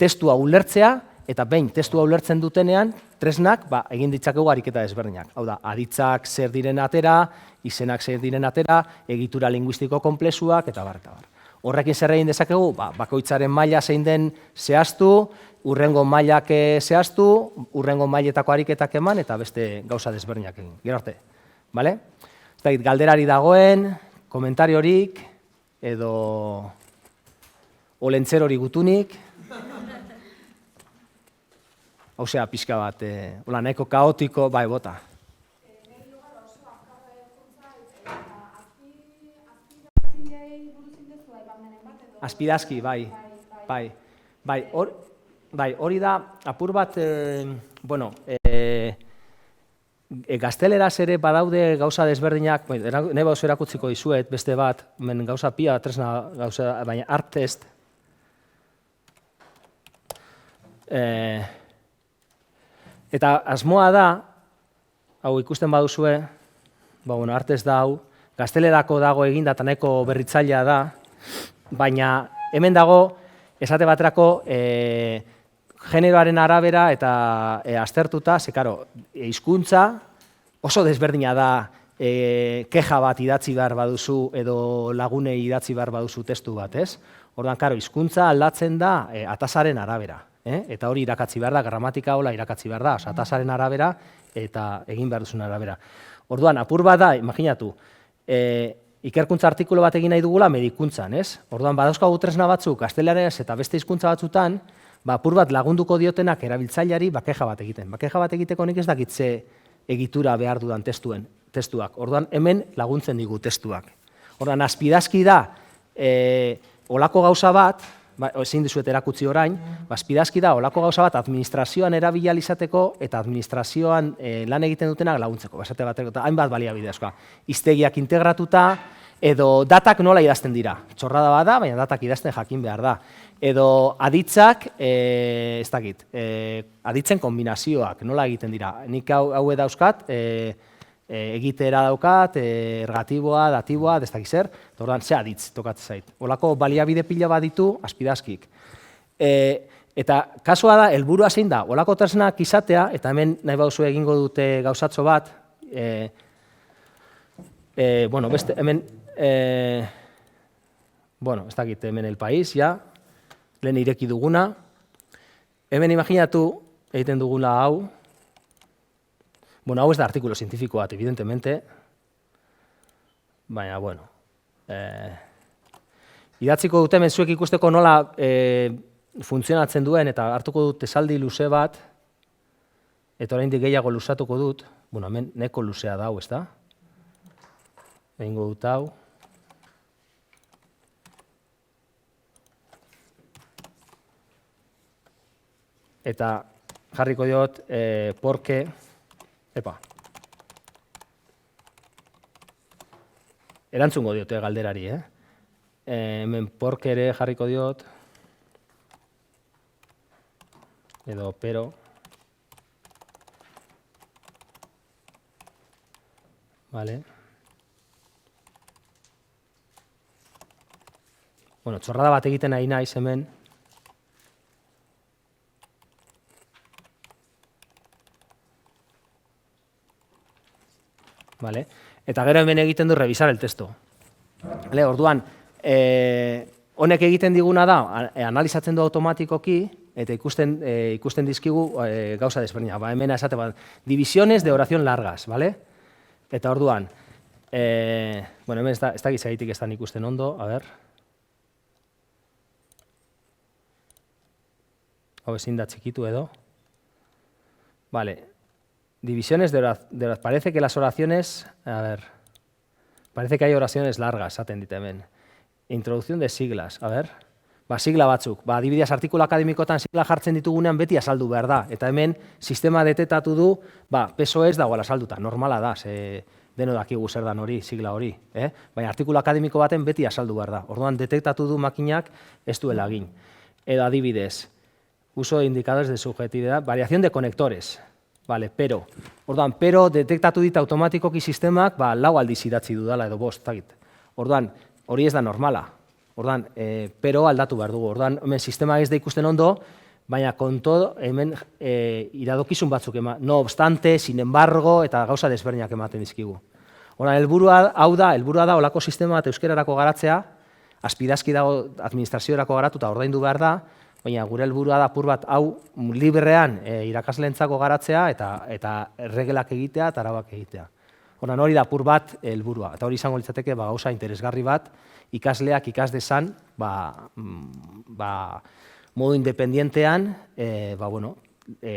testua ulertzea, eta behin testua ulertzen dutenean, tresnak egin ditzakegu ariketa desberdinak. Hau da, aditzak zer diren atera, izenak zer diren atera, egitura linguistiko konplexuak, eta bar. Horrekin zer egin dezakegu? Bakoitzaren maila zein den zehaztu, urrengo mailak zehaztu, urrengo mailetako ariketak eman, eta beste gauza desberdinak egin. Gero arte. Galderari dagoen, komentariorik, edo olentzerori gutunik. Hauzea, pixka bat, hola, nahiko kaotiko, bai, bota. Azpidazki, bai, hori da, apur bat, bueno, gazteleraz ere badaude gauza desberdinak, nahi bauzu erakutziko dizuet, beste bat, gauza pia, tresna gauza, baina artest, eta asmoa da, hau ikusten baduzue, artest da hau, gaztelerako dago eginda eta nahiko berritzailea da, baina hemen dago, esate baterako, generoaren arabera eta aztertuta, ze, karo, hizkuntza oso desberdina da keja bat idatzi behar baduzu edo lagunei idatzi behar baduzu testu bat, ez? Orduan, karo, hizkuntza aldatzen da atasaren arabera, eta hori irakatzi behar da, gramatika hola irakatzi behar da, atasaren arabera eta egin behar duzun arabera. Orduan, apur bat da, imaginatu, ikerkuntza artikulu bat egin nahi dugula medikuntzan, ez? Orduan, badauzkagu tresna batzuk, gazteleranez eta beste hizkuntza batzutan, apur bat lagunduko diotenak erabiltzaileari bakeja bat egiten. Bakeja bat egiteko nik ez dakitze egitura behar dudan testuak. Orduan, hemen laguntzen digu testuak. Orduan, azpidazki da, olako gauza bat, ezin dizuet erakutsi orain, azpidazki da, olako gauza bat administrazioan erabili ahal izateko eta administrazioan lan egiten dutenak laguntzeko. Esate bateko, eta hainbat baliabide askoa. Hiztegiak integratuta, edo datak nola idazten dira. Txorrada bada, baina datak idazten jakin behar da. Edo aditzak, ez dakit, aditzen kombinazioak, nola egiten dira. Nik hau dauzkat, egitera daukat, ergatiboa, datiboa, ez dakit zer, orduan, ze aditz tokatzen zait. Olako baliabide pila bat ditu, azpidazkik. Eta kasua da, helburua zein da, olako tresnak izatea, eta hemen nahi bauzu egingo dute gauzatxo bat, bueno, beste, hemen, bueno, ez dakit, hemen El País, ja, lehen ireki duguna, hemen imaginatu egiten dugula hau, bueno, hau ez da artikulo zientifiko bat, evidentemente, baina, bueno, idatziko dute hemen zuek ikusteko nola funtzionatzen duen, eta hartuko dut esaldi luze bat, eta oraindik gehiago luzatuko dut, bueno, hemen neko luzea da hau, ez da? Egingo dut hau. Eta jarriko diot, porque, erantzungo diote galderari, hemen porque ere jarriko diot, edo pero, vale. Bueno, txorrada bat egiten nahi naiz hemen, vale. Eta gero hemen egiten du revisar el texto. Vale, orduan, honek egiten diguna da, analizatzen du automatikoki, eta ikusten dizkigu gauza desberdina. Hemen esate bat, divisiones de oración largas, vale? Eta orduan, bueno, hemen ez da gizaitik ez da ikusten ondo, a ber. Hau ezin da txikitu edo. Vale. Divisiones de oraciones. Parece que las oraciones... A ver. Parece que hay oraciones largas, esaten dit hemen. Introducción de siglas. A ver. Sigla batzuk. Adibidez, artikulu akademikotan sigla jartzen ditugunean beti azaldu behar da. Eta hemen, sistema detektatu du, peso ez dagoela azalduta. Normala da, deno dakigu zer dan hori, sigla hori. Baina artikulu akademiko baten beti azaldu behar da. Orduan, detektatu du makinak ez duela egin. Edo adibidez, uso de indicadores de subjetividad, variación de conectores. Vale, pero. Orduan, pero detektatu dit automatikoki sistemak, lau aldiz idatzi dudala edo bost, tagit. Orduan, hori ez da normala. Orduan, pero aldatu behar dugu. Orduan, hemen sistema ez da ikusten ondo, baina konto hemen iradokizun batzuk ema. No obstante, sin embargo, eta gauza desberdinak ematen dizkigu. Orduan, helburua da olako sistema bat euskerarako garatzea, azpidazki dago administraziorako garatuta ordaindu behar da, baina gure helburua da apur bat hau librean irakasleentzako garatzea eta erregelak egitea eta arauak egitea. Orduan hori da apur bat helburua. Eta hori izango litzateke gauza interesgarri bat, ikasleak ikas dezan, modu independientean,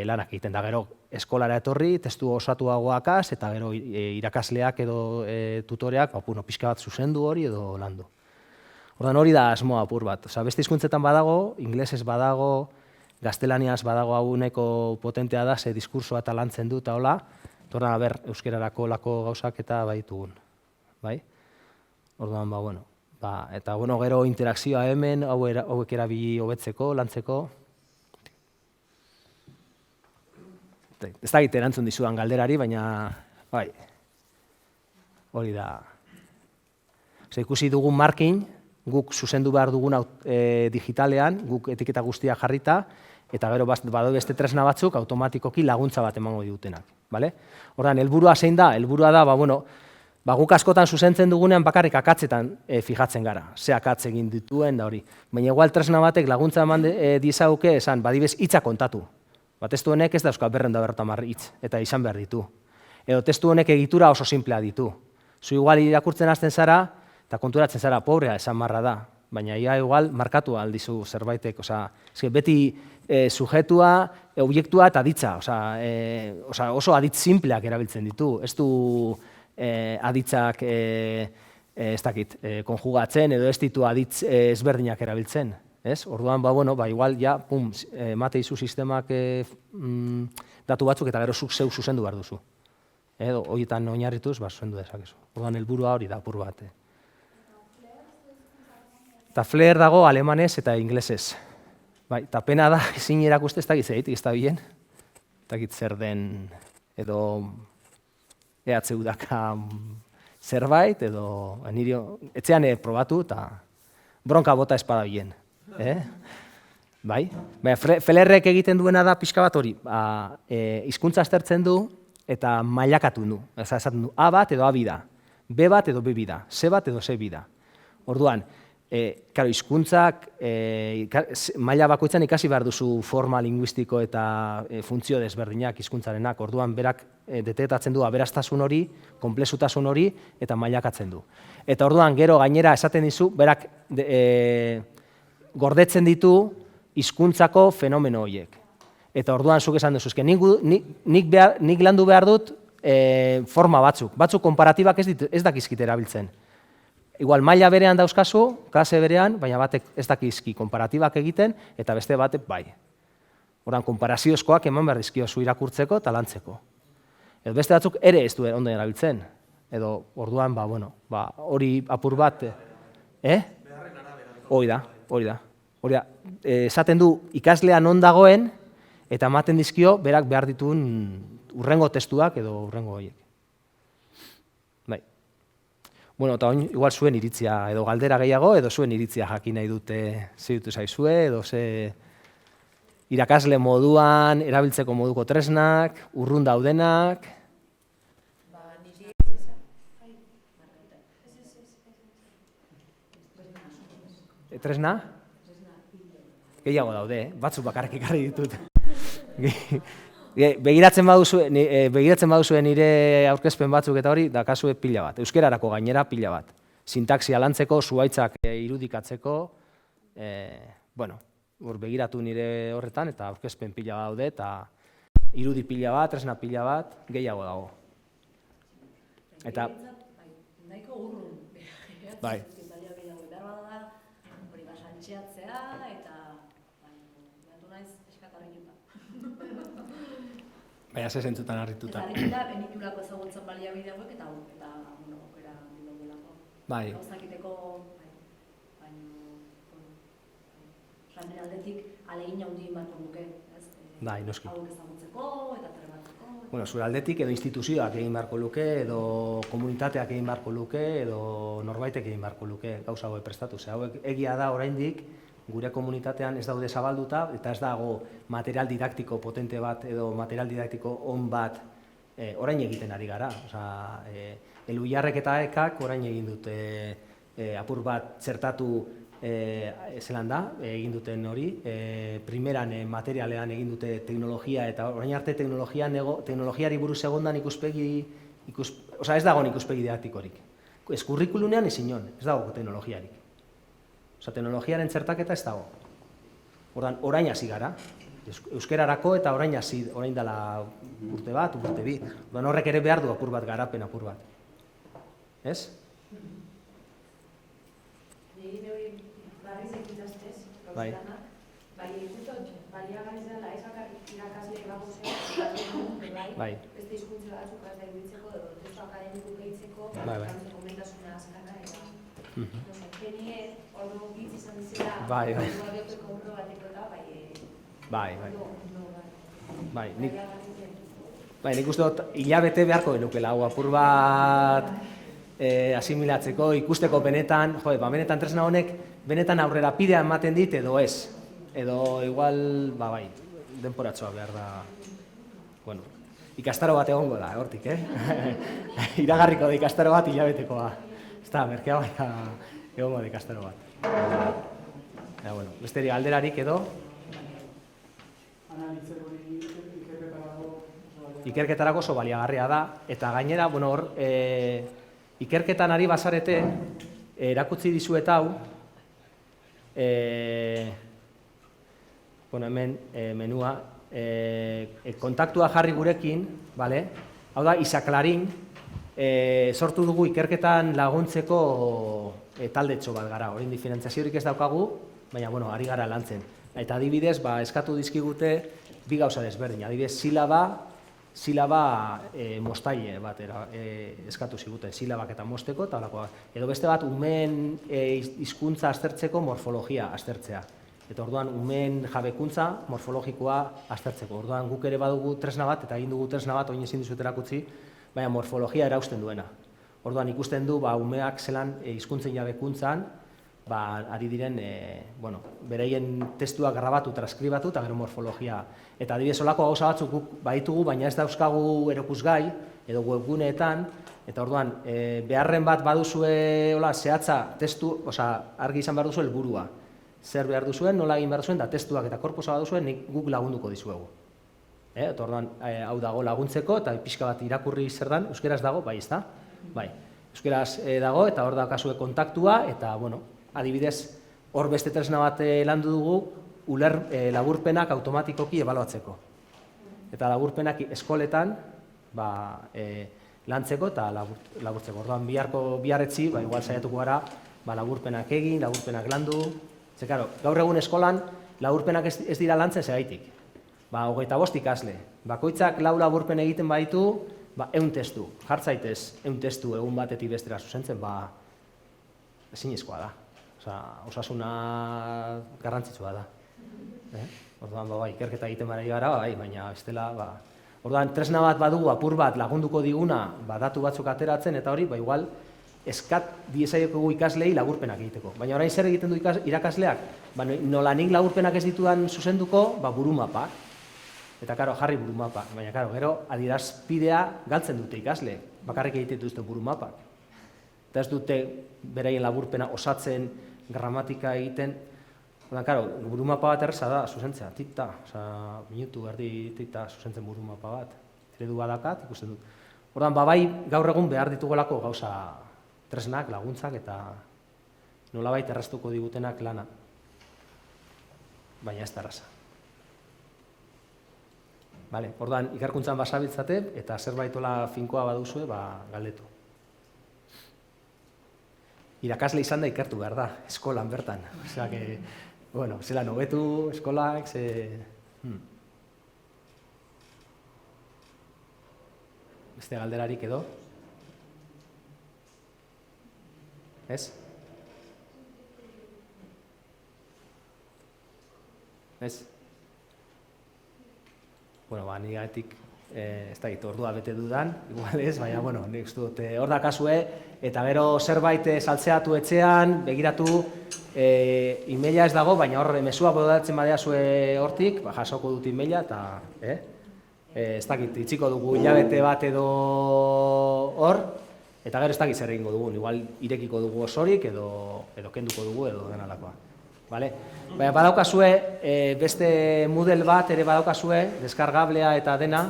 lanak egiten da. Gero eskolara etorri, testu osatuagoakaz, eta gero irakasleak edo tutoreak pixka bat zuzendu hori edo landu. Orduan hori da asmoa apur bat. Beste hizkuntzetan badago, ingelesez badago, gaztelaniaz badago hau potentea da, ze diskursoa eta lantzen du eta hola, orduan, euskerarako lako gauzak eta baitugun. Bai? Orduan, eta gero interakzioa hemen, hauek erabili hobetzeko, lantzeko. Ez dakit erantzun dizudan galderari, baina, bai, hori da. Ikusi dugun markin, guk zuzendu behar dugun digitalean, guk etiketa guztiak jarrita, eta gero badaude beste tresna batzuk automatikoki laguntza bat emango ditutenak. Orduan, helburua zein da? Helburua da, guk askotan zuzentzen dugunean bakarrik akatzetan fijatzen gara, ze akatz egin dituen da hori. Baina igual tresna batek laguntza eman dizauke esan, badibez hitza kontatu. Testu honek ez dauzka 250 hitz, eta izan behar ditu. Edo testu honek egitura oso simplea ditu. Zu igual irakurtzen hasten zara, eta konturatzen zara, pobrea, esan marra da. Baina ia igual markatu aldizu zerbaitek. Beti sujetua, objektua eta aditza. Oso aditz simpleak erabiltzen ditu. Ez du aditzak ez dakit, konjugatzen edo ez ditu aditz ezberdinak erabiltzen. Orduan, igual, emate izu sistemak datu batzuk eta gero zuk zeu zuzendu behar duzu. Horietan oinarrituz, zuzendu dezakezu. Orduan, helburua hori da, apur bat. Eta Flair dago alemanez eta inglesez. Eta pena da, ezin erakuste ez dakit zeitik, ez da bilen. Ez dakit zer den, edo EHU daka zerbait, edo etxean probatu eta bronka bota espada bilen. Flairrek egiten duena da pixka bat hori, hizkuntza aztertzen du eta mailakatu du. Esaten du A bat edo A bi da, B bat edo B bi da, C bat edo C bi da. Orduan, hizkuntzak maila bakoitzan ikasi behar duzu forma linguistiko eta funtzio desberdinak hizkuntzarenak. Orduan, berak detektatzen du aberastasun hori, konplexutasun hori eta mailakatzen du. Eta orduan, gero gainera esaten dizu, berak gordetzen ditu hizkuntzako fenomeno horiek. Eta orduan zuk esan duzu, nik landu behar dut forma batzuk. Batzuk konparatibak ez dakizkit erabiltzen. Igual maila berean dauzkazu, klase berean, baina batek ez dakizki konparatibak egiten, eta beste batek bai. Orduan, konparaziozkoak eman behar dizkiozu irakurtzeko eta lantzeko. Edo beste batzuk ere ez du ondo erabiltzen. Edo orduan, hori apur bat... Hori da. Esaten du ikaslea non dagoen, eta ematen dizkio berak behar dituen hurrengo testuak edo hurrengo horiek. Eta igual zuen iritzia, edo galdera gehiago, edo zuen iritzia jakin nahi dute zeitu zaizue, edo ze irakasle moduan, erabiltzeko moduko tresnak, urrun daudenak... Tresna? Gehiago daude, batzuk bakarrik ekarri ditut. Begiratzen baduzue nire aurkezpen batzuk eta hori, dakazue pila bat. Euskerarako gainera pila bat. Sintaxia lantzeko, zuhaitzak irudikatzeko, begiratu nire horretan eta aurkezpen pila bat daude eta irudi pila bat, tresna pila bat, gehiago dago. Eta... Nahiko urrun. Bai. Hori basantxeatzea eta... Baina ze zentzutan harrituta. Eta harrituta, beninurako ezagutzen baliabide hauek eta aukera bilaudelako. Bai. Gauzakiteko, baina aldetik alegin haundien barko nuke, ez? Bai, noski. Hauek ezagutzeko eta trebatzeko. Zure aldetik edo instituzioak egin beharko luke, edo komunitateak egin beharko luke, edo norbaitek egin beharko luke gauza hauek prestatu. Hauek egia da oraindik, gure komunitatean ez daude zabalduta, eta ez dago material didaktiko potente bat edo material didaktiko on bat orain egiten ari gara. Eluiarrek eta ekak orain egin dute apur bat txertatu zelan da, egin duten hori. Primeran materialean egin dute teknologia, eta orain arte teknologiari buruz egondan ikuspegi ez dago ikuspegi didaktikorik. Ez kurrikulunean ez inon, ez dago teknologiarik. Teknologiaren txertaketa ez dago. Orain hasi gara, euskerarako eta orain dela urte bat, urte bi. Horrek ere behar du apur bat, garapen apur bat. Ez? Nire hori barri zekitaztez, gauzetanak, bai baliagarri zela ez bakarrik irakasle bagozea, bai, beste hizkuntza batzuk ez da iruditzeko, edo testu akademiko gehitzeko, komentasuna azkara, eta genie ordu gitz izan dizela, ordu komprobateko eta, nik uste dut hilabete beharko genukela, apur bat asimilatzeko, ikusteko benetan, benetan tresna honek, benetan aurrera pidea ematen dit edo ez. Edo igual, denporatxoa behar da, ikastaro bat egongo da, hortik, iragarriko da ikastaro bat hilabetekoa. Ez da, merkea baina egongo da ikastaro bat. Besteri alderarik edo? Ikerketarako oso baliagarria da, eta gainera, ikerketan ari bazarete, erakutsi dizuet hau, hemen menua, kontaktua jarri gurekin, hau da, Isaklarin, sortu dugu ikerketan laguntzeko taldetxo bat gara, hori diferentziaziorik ez daukagu, baina ari gara lantzen. Eta adibidez, eskatu dizkigute bi gauza desberdin, adibidez, silaba mostaile bat eskatu ziguten, silabak eta mosteko, eta holakoa. Edo beste bat, umeen hizkuntza aztertzeko morfologia aztertzea. Eta orduan, umeen jabekuntza morfologikoa aztertzeko. Orduan, guk ere badugu tresna bat, eta egin dugu tresna bat, oin ezin dizut erakutsi, baina morfologia erausten duena. Orduan, ikusten du, umeak zelan hizkuntzen jabekuntzan, ari diren, bereien testuak grabatu, transkribatu, eta gero morfologia. Eta adibidez, olako gauza batzuk guk baditugu, baina ez dauzkagu erokusgai, edo webguneetan, eta orduan, beharren bat baduzue, zehatza, testu, argi izan behar duzu helburua. Zer behar duzuen, nola egin behar duzuen, da testuak eta korposa baduzuen, guk lagunduko dizuegu. Eta orduan, hau dago laguntzeko, eta pixka bat irakurri zer dan, euskeraz dago, bai, ez da? Bai, euskeraz dago, eta hor daukazue kontaktua, eta, adibidez, hor beste tresna bat landu dugu, laburpenak automatikoki ebaluatzeko. Eta laburpenak eskoletan lantzeko eta laburtzeko. Orduan, biharretzi, igual saiatuko gara, laburpenak egin, laburpenak landu. Gaur egun eskolan, laburpenak ez dira lantzen segaitik. 25 ikasle. Bakoitzak 4 laburpen egiten baditu, 100 testu. Jartzaitez 100 testu egun batetik bestera zuzentzen, ezinezkoa da. Osasuna garrantzitsua da. Orduan, ikerketa egiten bari gara, baina bestela, orduan, tresna bat badugu, apur bat lagunduko diguna, datu batzuk ateratzen, eta hori, igual, eskat diezaioko ikaslei laburpenak egiteko. Baina orain zer egiten du irakasleak? Nola nik laburpenak ez ditudan zuzenduko, burumapak. Eta, jarri burumapak. Baina, gero, adierazpidea galtzen dute ikasle. Bakarrik egiten duzte burumapak. Eta ez dute beraien laburpena osatzen, gramatika egiten. Burumapa bat erreza da, zuzentzea, tita, minutu erdi tita zuzentzen burumapa bat. Eredu badakat, ikusten dut. Ordan, gaur egun behar ditugolako gauza tresnak, laguntzak, eta nolabait erraztuko digutenak lana. Baina ez da erraza. Ordan, ikerkuntzan basabiltzate, eta zerbaitola finkoa baduzue, galdetu. Irakasle izan da ikertu behar da, eskolan bertan. Zelan hobetu eskolak, beste galderarik edo? Ez? Ez? Nigatik ez da gitu, ordua bete dudan, igual ez, baina, nik uste dut, hor dakazue, eta gero zerbait saltzeatu etxean, begiratu, e-maila ez dago, baina hor mesua bodatzen badea zue hortik, jasoko dut e-maila, eta, ez dakit, itxiko dugu hilabete bat edo hor, eta gero ez dakit zer egingo dugu, igual irekiko dugu osorik, edo kenduko dugu, edo denalakoa. Baina badaukazue, beste Moodle bat ere badaukazue, deskargablea eta dena,